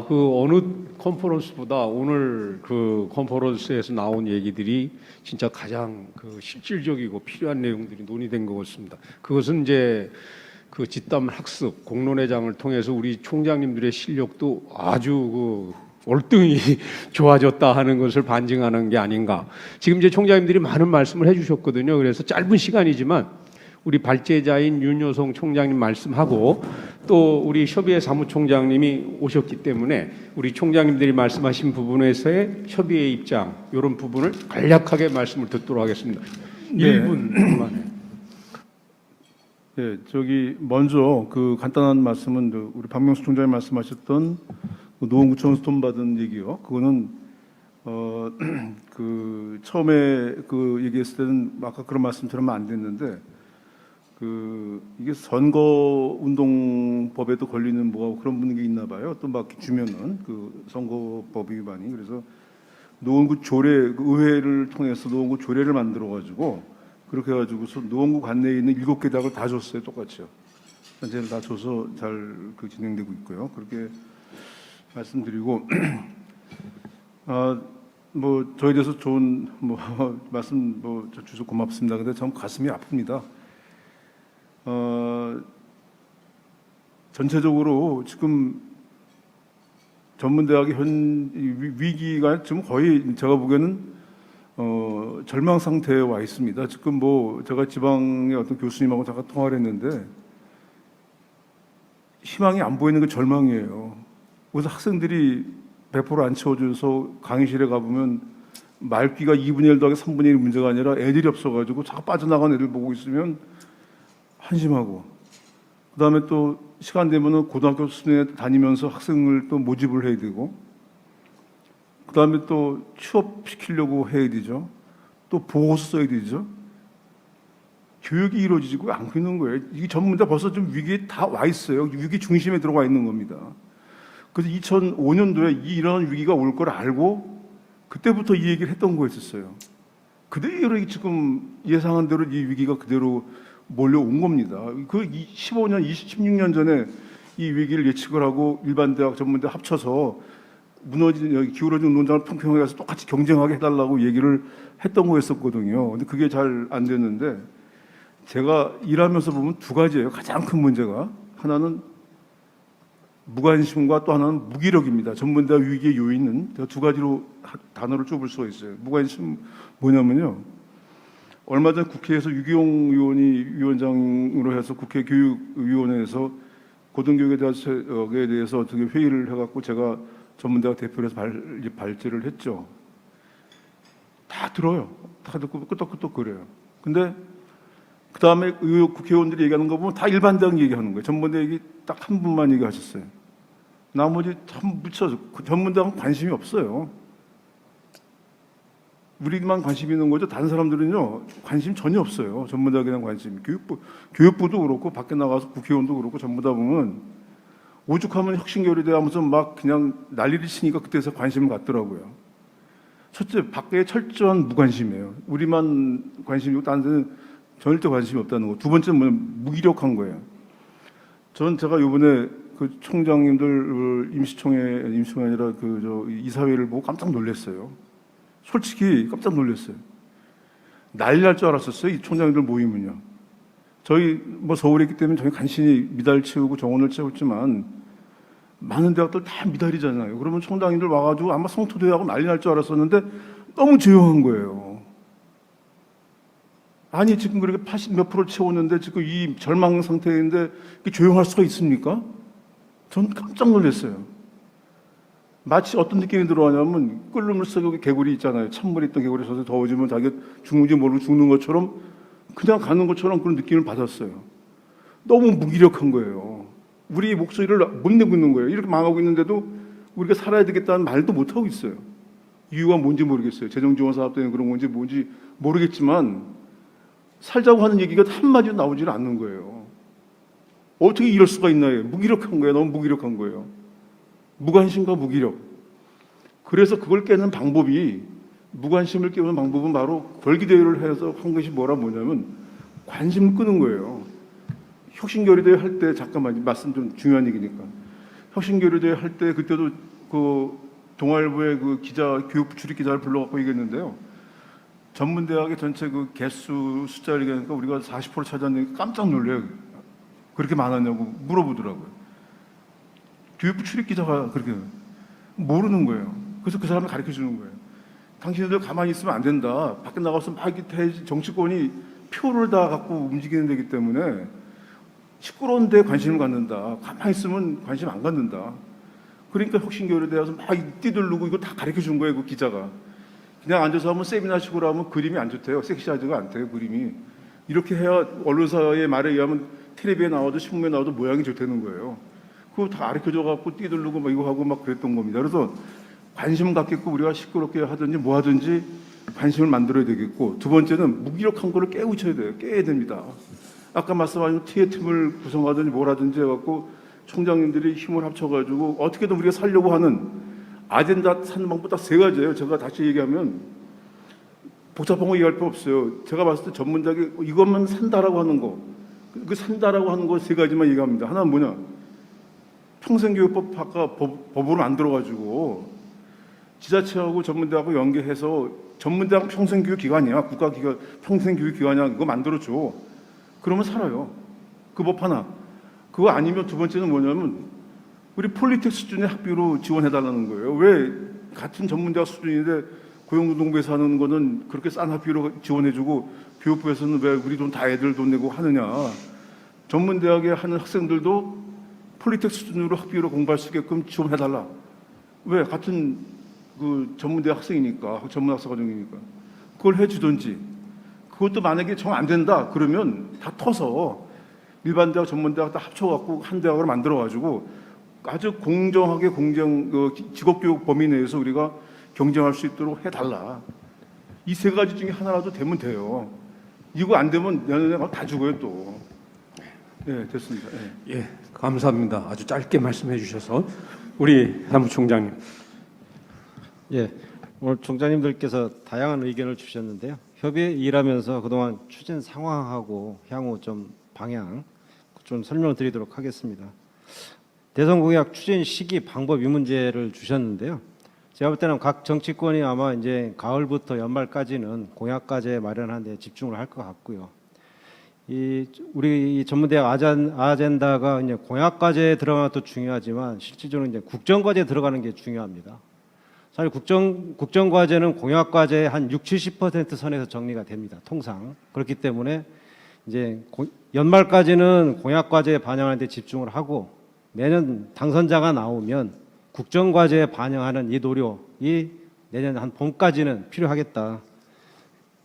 [SPEAKER 1] 그 어느 컨퍼런스보다 오늘 그 컨퍼런스에서 나온 얘기들이 진짜 가장 그 실질적이고 필요한 내용들이 논의된 것 같습니다. 그것은 이제 그 집단 학습 공론회장을 통해서 우리 총장님들의 실력도 아주 그 월등히 좋아졌다 하는 것을 반증하는 게 아닌가. 지금 이제 총장님들이 많은 말씀을 해주셨거든요. 그래서 짧은 시간이지만 우리 발제자인 윤여성 총장님 말씀하고 또 우리 협의회 사무총장님이 오셨기 때문에 우리 총장님들이 말씀하신 부분에서의 협의회 입장 이런 부분을 간략하게 말씀을 듣도록 하겠습니다. 1분만.
[SPEAKER 13] 네, 먼저 그 간단한 말씀은 우리 박명수 총장님 말씀하셨던 노원구청에서 돈 받은 얘기요. 그거는 그 처음에 그 얘기했을 때는 아까 그런 말씀처럼 안 됐는데 이게 선거운동법에도 걸리는 뭐 그런 분위기 있나 봐요. 또 막 주면은 그 선거법 위반이. 그래서 노원구 조례, 그 의회를 통해서 노원구 조례를 만들어 가지고 그렇게 해가지고서 노원구 관내에 있는 7개 대학을 다 줬어요. 똑같이요. 전체를 다 줘서 잘 그 진행되고 있고요. 그렇게 말씀드리고 뭐 저에 대해서 좋은 뭐 말씀 뭐 주셔서 고맙습니다. 근데 전 가슴이 아픕니다. 전체적으로 지금 전문대학의 현 위기가 지금 거의 제가 보기에는 절망 상태에 와 있습니다. 지금 뭐 제가 지방의 어떤 교수님하고 잠깐 통화를 했는데 희망이 안 보이는 게 절망이에요. 그래서 학생들이 100% 안 채워줘서 강의실에 가보면 말귀가 2분의 1 더하기 3분의 1 문제가 아니라 애들이 없어가지고 자꾸 빠져나간 애들 보고 있으면 한심하고, 그다음에 또 시간 되면은 고등학교 수준에 다니면서 학생을 또 모집을 해야 되고, 그다음에 또 취업시키려고 해야 되죠. 또 보고서 써야 되죠. 교육이 이루어지고 않고 있는 거예요. 이게 전문대 벌써 좀 위기에 다 와 있어요. 위기 중심에 들어가 있는 겁니다. 그래서 2005년도에 이런 위기가 올 걸 알고 그때부터 이 얘기를 했던 거였었어요. 그대로 지금 예상한 대로 이 위기가 그대로 몰려온 겁니다. 그 15년, 16년 전에 이 위기를 예측을 하고 일반 대학, 전문대 합쳐서 무너진 기울어진 논장을 평평하게 해서 똑같이 경쟁하게 해달라고 얘기를 했던 거였었거든요. 근데 그게 잘 안 됐는데 제가 일하면서 보면 두 가지예요. 가장 큰 문제가 하나는 무관심과 또 하나는 무기력입니다. 전문대학 위기의 요인은 제가 두 가지로 단어를 좁을 수가 있어요. 무관심 뭐냐면요. 얼마 전 국회에서 유기용 의원이 위원장으로 해서 국회 교육위원회에서 고등교육에 대해서 어떻게 회의를 해갖고 제가 전문대학 대표로서 발제를 했죠. 다 들어요. 다 듣고 끄떡끄떡 그래요. 근데 그 다음에 국회의원들이 얘기하는 거 보면 다 일반 대학 얘기하는 거예요. 전문대 얘기 딱 한 분만 얘기하셨어요. 나머지 참 묻혀서 전문대학은 관심이 없어요. 우리만 관심 있는 거죠. 다른 사람들은요 관심 전혀 없어요. 전문대학에 대한 관심. 교육부도 그렇고 밖에 나가서 국회의원도 그렇고 전부 다 보면 오죽하면 혁신교류대 하면서 막 그냥 난리를 치니까 그때서 관심을 갖더라고요. 첫째, 밖에 철저한 무관심이에요. 우리만 관심이고 다른 데는 절대 관심이 없다는 거. 두 번째는 뭐냐면 무기력한 거예요. 저는 제가 이번에 그 총장님들 임시총회 아니라 이사회를 보고 깜짝 놀랐어요. 솔직히 깜짝 놀랐어요. 난리 날 줄 알았었어요. 이 총장님들 모이면요. 저희 뭐 서울에 있기 때문에 저희 간신히 미달 채우고 정원을 채웠지만 많은 대학들 다 미달이잖아요. 그러면 총장님들 와가지고 아마 성토대하고 난리 날 줄 알았었는데 너무 조용한 거예요. 아니 지금 그렇게 80 몇 프로 채웠는데 지금 이 절망 상태인데 조용할 수가 있습니까? 전 깜짝 놀랐어요. 마치 어떤 느낌이 들어가냐면 끓는 물 속에 개구리 있잖아요. 찬물에 있던 개구리 젖에 더워지면 자기가 죽는지 모르고 죽는 것처럼 그냥 가는 것처럼 그런 느낌을 받았어요. 너무 무기력한 거예요. 우리 목소리를 못 내고 있는 거예요. 이렇게 망하고 있는데도 우리가 살아야 되겠다는 말도 못하고 있어요. 이유가 뭔지 모르겠어요. 재정지원사업 때문에 그런 건지 뭔지 모르겠지만 살자고 하는 얘기가 한마디도 나오질 않는 거예요. 어떻게 이럴 수가 있나요? 무기력한 거예요. 너무 무기력한 거예요. 무관심과 무기력. 그래서 그걸 깨는 방법이, 무관심을 깨우는 방법은 바로 걸기대회를 해서 한 것이 뭐냐면 관심을 끄는 거예요. 혁신교류대회 할 때, 잠깐만 말씀 좀 중요한 얘기니까. 혁신교류대회 할 때 그때도 그 동아일보의 그 기자, 교육부 출입 기자를 불러갖고 얘기했는데요. 전문대학의 전체 그 개수 숫자를 얘기하니까 우리가 40% 차지하는 깜짝 놀래요. 그렇게 많았냐고 물어보더라고요. 교육부 출입 기자가 그렇게 모르는 거예요. 그래서 그 사람을 가르쳐 주는 거예요. 당신들 가만히 있으면 안 된다. 밖에 나가서 막 정치권이 표를 다 갖고 움직이는 데기 때문에 시끄러운 데 관심을 갖는다. 가만히 있으면 관심 안 갖는다. 그러니까 혁신교류대에서 막 뛰들르고 이거 다 가르쳐 준 거예요. 그 기자가. 그냥 앉아서 하면 세미나식으로 하면 그림이 안 좋대요. 섹시하지가 않대요. 그림이. 이렇게 해야 언론사의 말에 의하면 텔레비에 나와도 신문에 나와도 모양이 좋다는 거예요. 그거 다 가르쳐줘 갖고 뛰들르고 막 이거 하고 막 그랬던 겁니다. 그래서 관심을 갖게끔 우리가 시끄럽게 하든지 뭐 하든지 관심을 만들어야 되겠고, 두 번째는 무기력한 거를 깨우쳐야 돼요. 깨야 됩니다. 아까 말씀하신 TF팀을 구성하든지 뭘 하든지 해갖고 총장님들이 힘을 합쳐가지고 어떻게든 우리가 살려고 하는 아젠다 사는 방법 딱 세 가지예요. 제가 다시 얘기하면 복잡한 거 얘기할 필요 없어요. 제가 봤을 때 전문적이 이것만 산다라고 하는 거, 그 산다라고 하는 거 세 가지만 얘기합니다. 하나는 뭐냐? 평생교육법 아까 법으로 만들어가지고 지자체하고 전문대하고 연계해서 전문대학 평생교육 기관이야, 국가기관 평생교육 기관이야, 그거 만들어줘. 그러면 살아요. 그 법 하나. 그거 아니면 두 번째는 뭐냐면 우리 폴리텍 수준의 학비로 지원해달라는 거예요. 왜 같은 전문대학 수준인데 고용노동부에서 하는 거는 그렇게 싼 학비로 지원해주고 교육부에서는 왜 우리 돈 다 애들 돈 내고 하느냐. 전문대학에 하는 학생들도 폴리텍 수준으로 학비로 공부할 수 있게끔 지원해달라. 왜? 같은 그 전문대학 학생이니까, 전문학사 과정이니까. 그걸 해주든지. 그것도 만약에 정 안 된다 그러면 다 터서 일반 대학, 전문대학 다 합쳐갖고 한 대학으로 만들어가지고 아주 공정하게 직업교육 범위 내에서 우리가 경쟁할 수 있도록 해달라. 이 세 가지 중에 하나라도 되면 돼요. 이거 안 되면 내년에 다 죽어요 또. 네, 됐습니다. 네.
[SPEAKER 1] 예, 감사합니다. 아주 짧게 말씀해 주셔서. 우리 사무총장님.
[SPEAKER 14] 예, 오늘 총장님들께서 다양한 의견을 주셨는데요. 협의에 일하면서 그동안 추진 상황하고 향후 좀 방향 좀 설명을 드리도록 하겠습니다. 대선 공약 추진 시기, 방법 이 문제를 주셨는데요. 제가 볼 때는 각 정치권이 아마 이제 가을부터 연말까지는 공약과제 마련하는 데 집중을 할 것 같고요. 우리 전문대학 아젠다가 이제 공약과제에 들어가는 것도 중요하지만 실질적으로 이제 국정과제에 들어가는 게 중요합니다. 사실 국정과제는 공약과제의 한 60-70% 선에서 정리가 됩니다. 통상. 그렇기 때문에 이제 연말까지는 공약과제에 반영하는 데 집중을 하고 내년 당선자가 나오면 국정과제에 반영하는 이 노력이 내년 한 봄까지는 필요하겠다.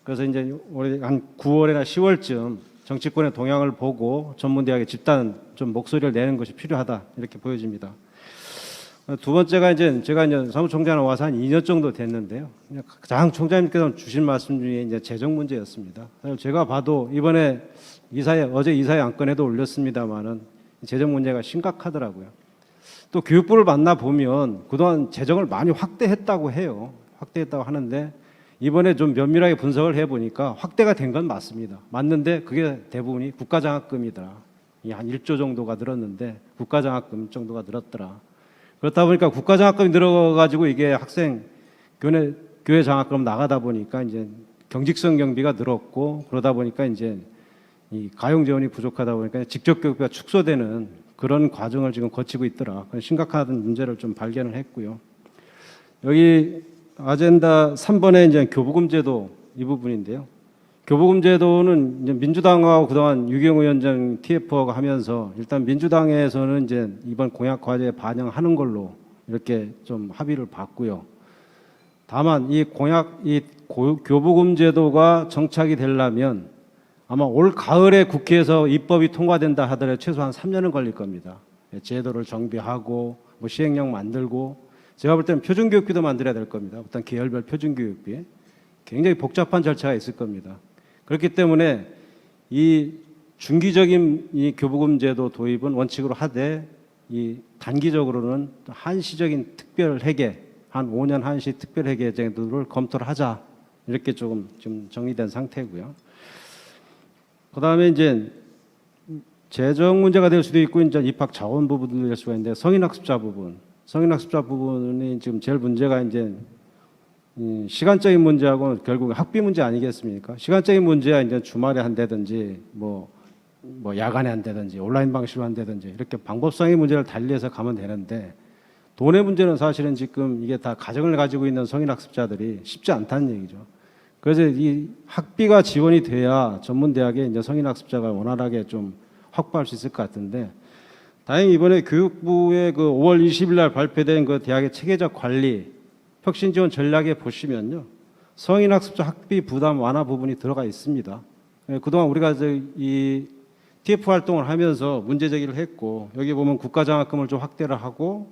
[SPEAKER 14] 그래서 이제 올해 한 9월이나 10월쯤 정치권의 동향을 보고 전문대학의 집단 좀 목소리를 내는 것이 필요하다. 이렇게 보여집니다. 두 번째가 이제 제가 이제 사무총장을 와서 한 2년 정도 됐는데요. 가장 총장님께서 주신 말씀 중에 이제 재정 문제였습니다. 제가 봐도 이번에 어제 이사회 안건에도 올렸습니다만은 재정 문제가 심각하더라고요. 또 교육부를 만나 보면 그동안 재정을 많이 확대했다고 해요. 확대했다고 하는데 이번에 좀 면밀하게 분석을 해보니까 확대가 된 건 맞습니다. 맞는데 그게 대부분이 국가장학금이더라. 한 1조 정도가 늘었는데 국가장학금 정도가 늘었더라. 그렇다 보니까 국가장학금이 늘어가지고 이게 학생 교회 장학금 나가다 보니까 이제 경직성 경비가 늘었고 그러다 보니까 이제 이 가용 재원이 부족하다 보니까 직접 교육비가 축소되는 그런 과정을 지금 거치고 있더라. 심각한 문제를 좀 발견을 했고요. 여기 아젠다 3번에 이제 교부금 제도 이 부분인데요. 교부금 제도는 이제 민주당하고 그동안 유경 위원장 TF하고 하면서 일단 민주당에서는 이제 이번 공약 과제에 반영하는 걸로 이렇게 좀 합의를 봤고요. 다만 이 교부금 제도가 정착이 되려면 아마 올 가을에 국회에서 입법이 통과된다 하더라도 최소한 3년은 걸릴 겁니다. 제도를 정비하고 뭐 시행령 만들고 제가 볼 때는 표준교육비도 만들어야 될 겁니다. 어떤 계열별 표준교육비 굉장히 복잡한 절차가 있을 겁니다. 그렇기 때문에 이 중기적인 이 교부금 제도 도입은 원칙으로 하되 이 단기적으로는 한시적인 특별 회계 한 5년 한시 특별 회계 제도를 검토를 하자 이렇게 조금 좀 정리된 상태고요. 그다음에 이제 재정 문제가 될 수도 있고 이제 입학 자원 부분도 될 수가 있는데 성인학습자 부분이 지금 제일 문제가 이제 시간적인 문제하고 결국 학비 문제 아니겠습니까? 시간적인 문제야 이제 주말에 한다든지 뭐 야간에 한다든지 온라인 방식으로 한다든지 이렇게 방법상의 문제를 달리해서 가면 되는데 돈의 문제는 사실은 지금 이게 다 가정을 가지고 있는 성인학습자들이 쉽지 않다는 얘기죠. 그래서 이 학비가 지원이 돼야 전문대학에 이제 성인학습자가 원활하게 좀 확보할 수 있을 것 같은데 다행히 이번에 교육부의 그 5월 20일 날 발표된 그 대학의 체계적 관리 혁신 지원 전략에 보시면요. 성인학습자 학비 부담 완화 부분이 들어가 있습니다. 그동안 우리가 이 TF 활동을 하면서 문제 제기를 했고 여기 보면 국가장학금을 좀 확대를 하고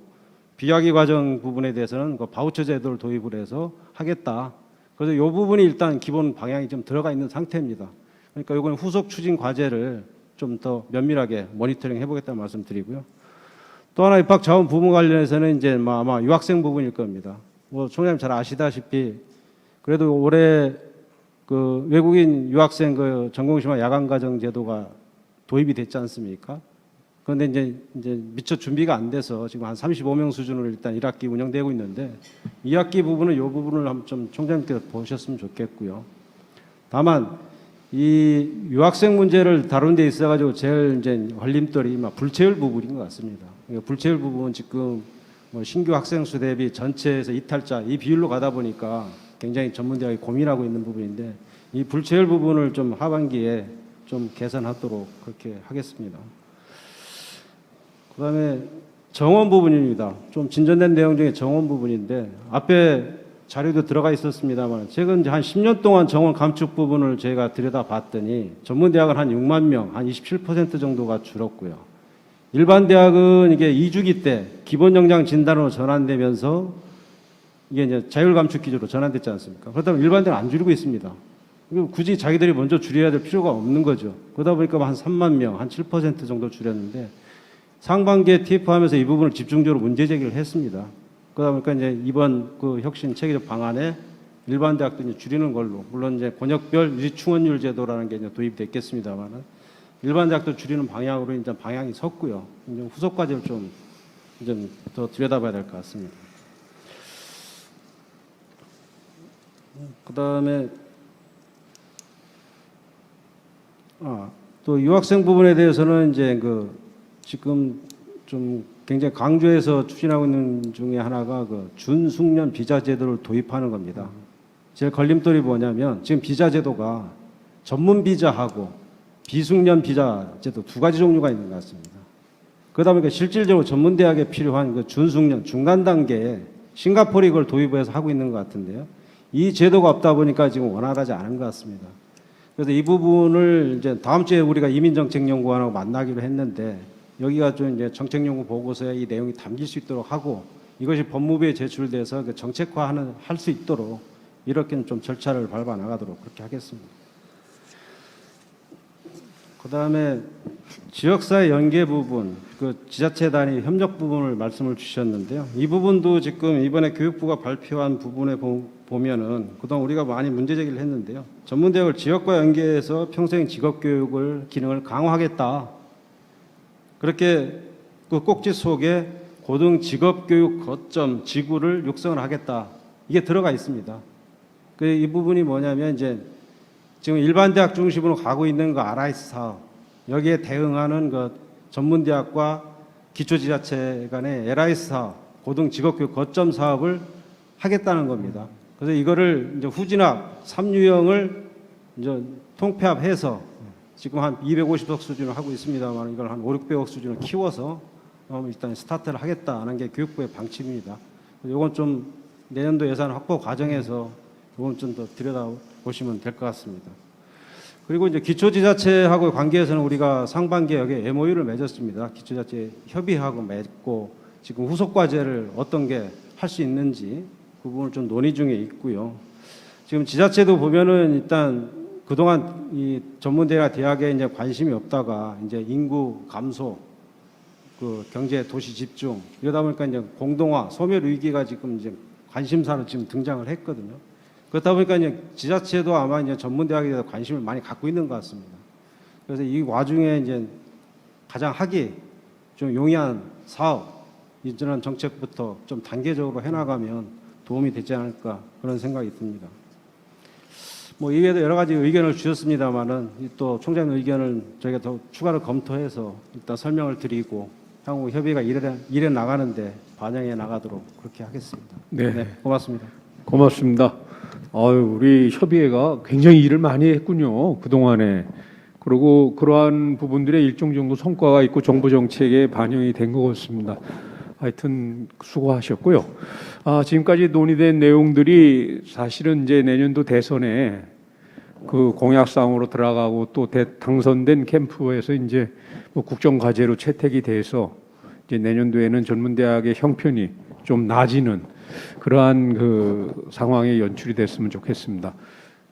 [SPEAKER 14] 비학위 과정 부분에 대해서는 그 바우처 제도를 도입을 해서 하겠다. 그래서 이 부분이 일단 기본 방향이 좀 들어가 있는 상태입니다. 그러니까 이건 후속 추진 과제를 좀 더 면밀하게 모니터링 해보겠다는 말씀드리고요. 또 하나 입학 자원 부분 관련해서는 이제 아마 유학생 부분일 겁니다. 뭐 총장님 잘 아시다시피 그래도 올해 그 외국인 유학생 그 전공심화 야간 과정 제도가 도입이 됐지 않습니까? 그런데 이제 미처 준비가 안 돼서 지금 한 35명 수준으로 일단 1학기 운영되고 있는데 2학기 부분은 이 부분을 한번 좀 총장님께서 보셨으면 좋겠고요. 다만 이 유학생 문제를 다룬 데 있어 가지고 제일 이제 걸림돌이 불체율 부분인 것 같습니다. 불체율 부분은 지금 뭐 신규 학생 수 대비 전체에서 이탈자 이 비율로 가다 보니까 굉장히 전문대학이 고민하고 있는 부분인데 이 불체율 부분을 좀 하반기에 좀 개선하도록 그렇게 하겠습니다. 그다음에 정원 부분입니다. 좀 진전된 내용 중에 정원 부분인데 앞에 자료도 들어가 있었습니다만 최근 한 10년 동안 정원 감축 부분을 저희가 들여다봤더니 전문대학은 한 6만 명, 한 27% 정도가 줄었고요. 일반 대학은 이게 2주기 때 기본 역량 진단으로 전환되면서 이게 이제 자율 감축 기준으로 전환됐지 않습니까? 그렇다면 일반 대학은 안 줄이고 있습니다. 굳이 자기들이 먼저 줄여야 될 필요가 없는 거죠. 그러다 보니까 한 3만 명, 한 7% 정도 줄였는데 상반기에 TF하면서 이 부분을 집중적으로 문제 제기를 했습니다. 그러다 보니까 이제 이번 그 혁신 체계적 방안에 일반 대학도 이제 줄이는 걸로, 물론 이제 권역별 유지충원율 제도라는 게 이제 도입됐겠습니다만은 일반 대학도 줄이는 방향으로 이제 방향이 섰고요. 이제 후속 과제를 좀 더 들여다봐야 될 것 같습니다. 그다음에 또 유학생 부분에 대해서는 이제 그 지금 좀 굉장히 강조해서 추진하고 있는 중에 하나가 그 준숙련 비자 제도를 도입하는 겁니다. 제 걸림돌이 뭐냐면 지금 비자 제도가 전문 비자하고 비숙련 비자 제도 두 가지 종류가 있는 것 같습니다. 그러다 보니까 실질적으로 전문 대학에 필요한 그 준숙련 중간 단계에 싱가포르이 이걸 도입해서 하고 있는 것 같은데요. 이 제도가 없다 보니까 지금 원활하지 않은 것 같습니다. 그래서 이 부분을 이제 다음 주에 우리가 이민정책연구원하고 만나기로 했는데 여기가 좀 이제 정책연구 보고서에 이 내용이 담길 수 있도록 하고 이것이 법무부에 제출돼서 그 정책화하는 할 수 있도록 이렇게 좀 절차를 밟아 나가도록 그렇게 하겠습니다. 그다음에 지역사회 연계 부분, 그 지자체 단위 협력 부분을 말씀을 주셨는데요. 이 부분도 지금 이번에 교육부가 발표한 부분에 보면은 그동안 우리가 많이 문제 제기를 했는데요. 전문대학을 지역과 연계해서 평생 직업교육을 기능을 강화하겠다. 그렇게 그 꼭지 속에 고등 직업교육 거점 지구를 육성을 하겠다. 이게 들어가 있습니다. 이 부분이 뭐냐면 이제 지금 일반 대학 중심으로 가고 있는 그 RIS 사업 여기에 대응하는 그 전문대학과 기초지자체 간의 LIS 사업 고등 직업교육 거점 사업을 하겠다는 겁니다. 그래서 이거를 이제 후진학 3유형을 이제 통폐합해서 지금 한 250억 수준을 하고 있습니다만 이걸 한 5, 600억 수준을 키워서 일단 스타트를 하겠다는 게 교육부의 방침입니다. 이건 좀 내년도 예산 확보 과정에서 이건 좀 더 들여다보시면 될 것 같습니다. 그리고 이제 기초지자체하고 관계에서는 우리가 상반기에 여기 MOU를 맺었습니다. 기초지자체 협의하고 맺고 지금 후속 과제를 어떤 게 할 수 있는지 그 부분을 좀 논의 중에 있고요. 지금 지자체도 보면은 일단 그동안 이 전문대학 대학에 이제 관심이 없다가 이제 인구 감소, 그 경제 도시 집중 이러다 보니까 이제 공동화, 소멸 위기가 지금 이제 관심사로 지금 등장을 했거든요. 그렇다 보니까 이제 지자체도 아마 이제 전문대학에 대해서 관심을 많이 갖고 있는 것 같습니다. 그래서 이 와중에 이제 가장 하기 좀 용이한 사업, 이전한 정책부터 좀 단계적으로 해나가면 도움이 되지 않을까 그런 생각이 듭니다. 뭐 이외에도 여러 가지 의견을 주셨습니다만은 또 총장님 의견을 저희가 더 추가로 검토해서 일단 설명을 드리고 향후 협의가 일해 나가는데 반영해 나가도록 그렇게 하겠습니다.
[SPEAKER 1] 네,
[SPEAKER 14] 고맙습니다.
[SPEAKER 1] 고맙습니다. 우리 협의회가 굉장히 일을 많이 했군요. 그동안에. 그리고 그러한 부분들의 일정 정도 성과가 있고 정부 정책에 반영이 된 것 같습니다. 하여튼 수고하셨고요. 지금까지 논의된 내용들이 사실은 이제 내년도 대선에 그 공약사항으로 들어가고 또 당선된 캠프에서 이제 뭐 국정과제로 채택이 돼서 이제 내년도에는 전문대학의 형편이 좀 나아지는 그러한 그 상황에 연출이 됐으면 좋겠습니다.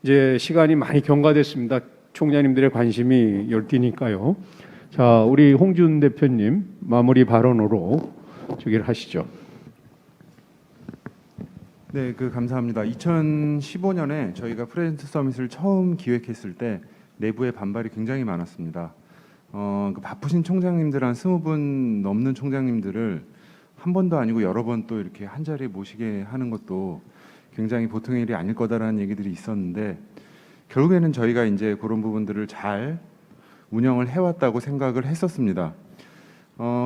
[SPEAKER 1] 이제 시간이 많이 경과됐습니다. 총장님들의 관심이 열띠니까요. 자, 우리 홍준 대표님 마무리 발언으로 저기를 하시죠.
[SPEAKER 15] 네, 감사합니다. 2015년에 저희가 프레젠트 서밋을 처음 기획했을 때 내부의 반발이 굉장히 많았습니다. 바쁘신 총장님들 한 20분 넘는 총장님들을 한 번도 아니고 여러 번 또 이렇게 한 자리에 모시게 하는 것도 굉장히 보통의 일이 아닐 거다라는 얘기들이 있었는데 결국에는 저희가 이제 그런 부분들을 잘 운영을 해왔다고 생각을 했었습니다.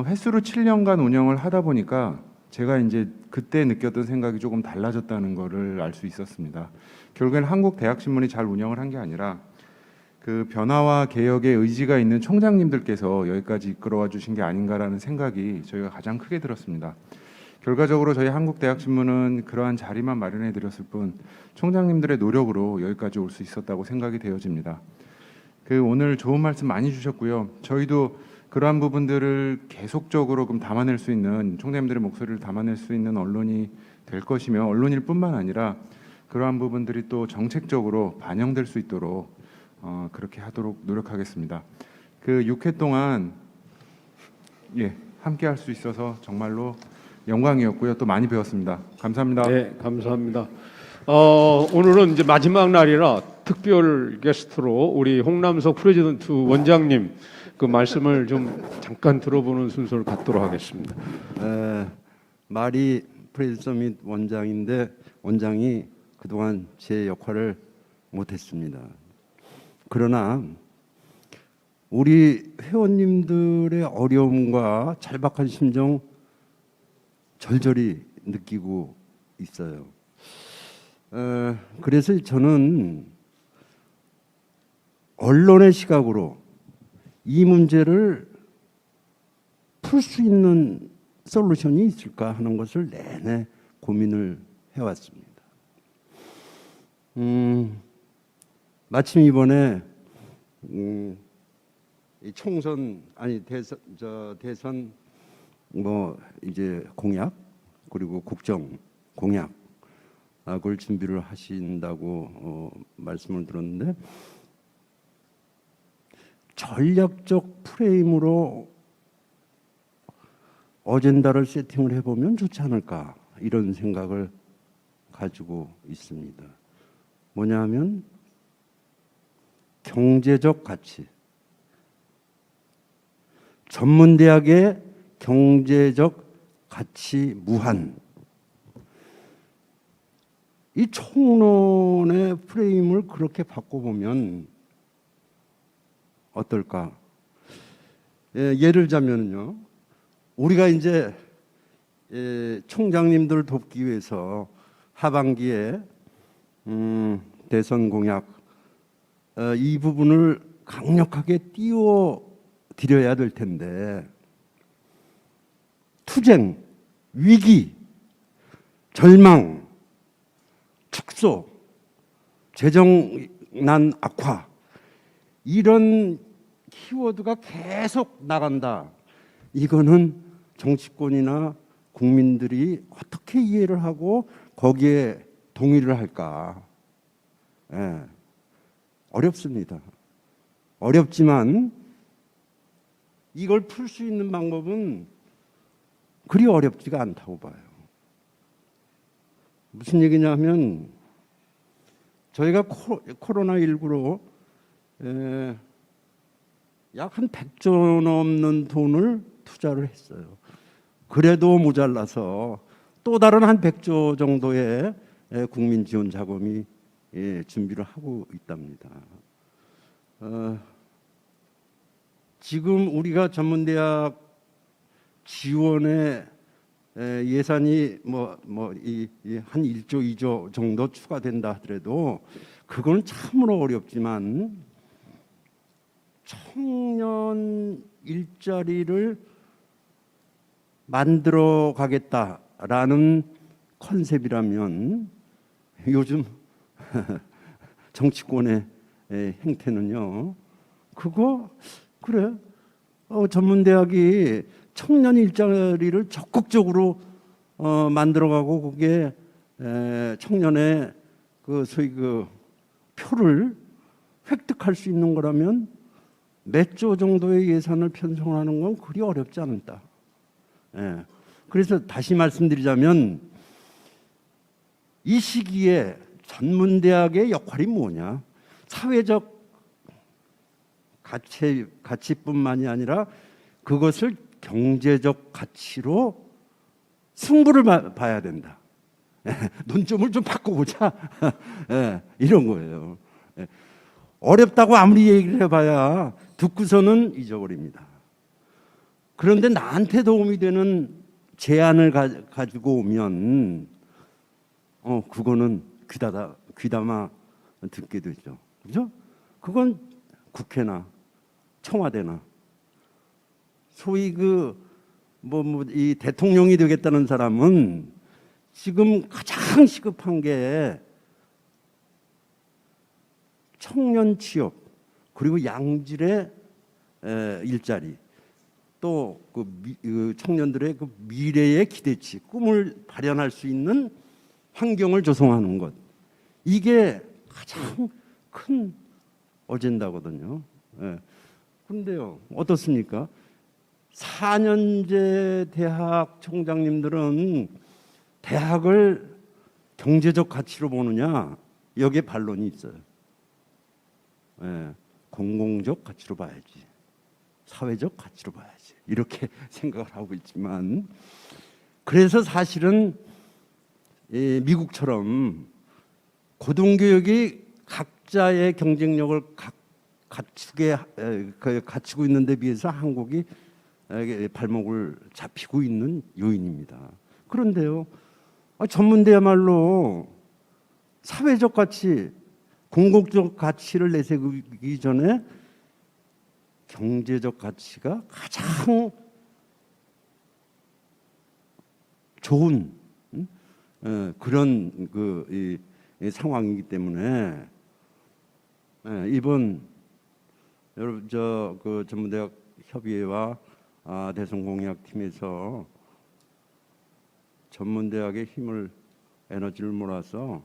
[SPEAKER 15] 횟수로 7년간 운영을 하다 보니까 제가 이제 그때 느꼈던 생각이 조금 달라졌다는 거를 알 수 있었습니다. 결국에는 한국대학신문이 잘 운영을 한 게 아니라 그 변화와 개혁의 의지가 있는 총장님들께서 여기까지 이끌어와 주신 게 아닌가라는 생각이 저희가 가장 크게 들었습니다. 결과적으로 저희 한국대학신문은 그러한 자리만 마련해 드렸을 뿐 총장님들의 노력으로 여기까지 올 수 있었다고 생각이 되어집니다. 오늘 좋은 말씀 많이 주셨고요. 저희도 그러한 부분들을 계속적으로 담아낼 수 있는 총장님들의 목소리를 담아낼 수 있는 언론이 될 것이며 언론일 뿐만 아니라 그러한 부분들이 또 정책적으로 반영될 수 있도록 그렇게 하도록 노력하겠습니다. 6회 동안 함께 할 수 있어서 정말로 영광이었고요. 또 많이 배웠습니다. 감사합니다.
[SPEAKER 1] 네, 감사합니다. 오늘은 이제 마지막 날이라 특별 게스트로 우리 홍남석 프레지던트 원장님 그 말씀을 좀 잠깐 들어보는 순서를 갖도록 하겠습니다.
[SPEAKER 16] 말이 프레지던트 서밋 원장이 그동안 제 역할을 못했습니다. 그러나 우리 회원님들의 어려움과 절박한 심정 절절히 느끼고 있어요. 그래서 저는 언론의 시각으로 이 문제를 풀 수 있는 솔루션이 있을까 하는 것을 내내 고민을 해왔습니다. 마침 이번에 총선 대선 이제 공약 그리고 국정 공약을 준비를 하신다고 말씀을 들었는데 전략적 프레임으로 어젠다를 세팅을 해보면 좋지 않을까 이런 생각을 가지고 있습니다. 뭐냐면 경제적 가치, 전문대학의 경제적 가치 무한, 이 총론의 프레임을 그렇게 바꿔보면 어떨까? 예를 들자면요, 우리가 이제 총장님들 돕기 위해서 하반기에 대선 공약 이 부분을 강력하게 띄워 드려야 될 텐데 투쟁, 위기, 절망, 축소, 재정난 악화 이런 키워드가 계속 나간다. 이거는 정치권이나 국민들이 어떻게 이해를 하고 거기에 동의를 할까? 어렵습니다. 어렵지만 이걸 풀 수 있는 방법은 그리 어렵지가 않다고 봐요. 무슨 얘기냐면 저희가 코로나19로 약 한 100조 넘는 돈을 투자를 했어요. 그래도 모자라서 또 다른 한 100조 정도의 국민 지원 자금이 준비를 하고 있답니다. 지금 우리가 전문대학 지원에 예산이 한 1조, 2조 정도 추가된다 하더라도 그건 참으로 어렵지만 청년 일자리를 만들어 가겠다라는 컨셉이라면 요즘 정치권의 행태는요, 전문대학이 청년 일자리를 적극적으로 만들어가고 그게 청년의 그 소위 그 표를 획득할 수 있는 거라면 몇 조 정도의 예산을 편성하는 건 그리 어렵지 않다. 예. 그래서 다시 말씀드리자면 이 시기에 전문대학의 역할이 뭐냐? 사회적 가치뿐만이 아니라 그것을 경제적 가치로 승부를 봐야 된다. 논점을 좀 바꿔보자. 이런 거예요. 어렵다고 아무리 얘기를 해봐야 듣고서는 잊어버립니다. 그런데 나한테 도움이 되는 제안을 가지고 오면 그거는 귀담아 듣게 되죠. 그죠? 그건 국회나 청와대나 소위 이 대통령이 되겠다는 사람은 지금 가장 시급한 게 청년 취업 그리고 양질의 일자리 또 그 청년들의 그 미래의 기대치 꿈을 발현할 수 있는 환경을 조성하는 것 이게 가장 큰 어젠다거든요. 그런데요 어떻습니까? 4년제 대학 총장님들은 대학을 경제적 가치로 보느냐 여기에 반론이 있어요. 공공적 가치로 봐야지, 사회적 가치로 봐야지 이렇게 생각을 하고 있지만 그래서 사실은 미국처럼 고등교육이 각자의 경쟁력을 갖추고 있는 데 비해서 한국이 발목을 잡히고 있는 요인입니다. 그런데요, 전문대야말로 사회적 가치, 공공적 가치를 내세우기 전에 경제적 가치가 가장 좋은 그런 상황이기 때문에 이번 여러분 그 전문대학 협의회와 대선공약팀에서 전문대학의 힘을 에너지를 몰아서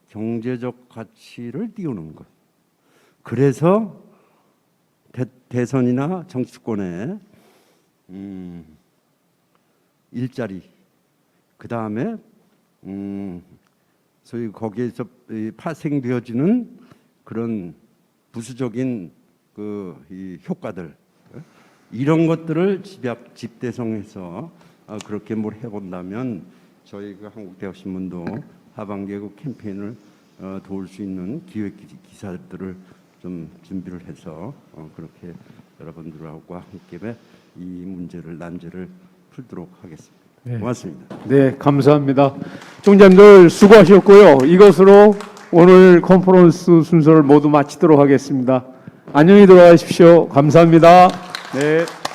[SPEAKER 16] 경제적 가치를 띄우는 것. 그래서 대선이나 정치권에 일자리 그 다음에 소위 거기에서 파생되어지는 그런 부수적인 이 효과들 이런 것들을 집대성해서 그렇게 뭘 해본다면 저희 그 한국대학신문도 하반기에 그 캠페인을 도울 수 있는 기획 기사들을 좀 준비를 해서 그렇게 여러분들하고 함께 이 문제를 난제를 풀도록 하겠습니다.
[SPEAKER 1] 네.
[SPEAKER 16] 고맙습니다.
[SPEAKER 1] 네, 감사합니다. 총장들 수고하셨고요. 이것으로 오늘 컨퍼런스 순서를 모두 마치도록 하겠습니다. 안녕히 들어가십시오. 감사합니다. 네.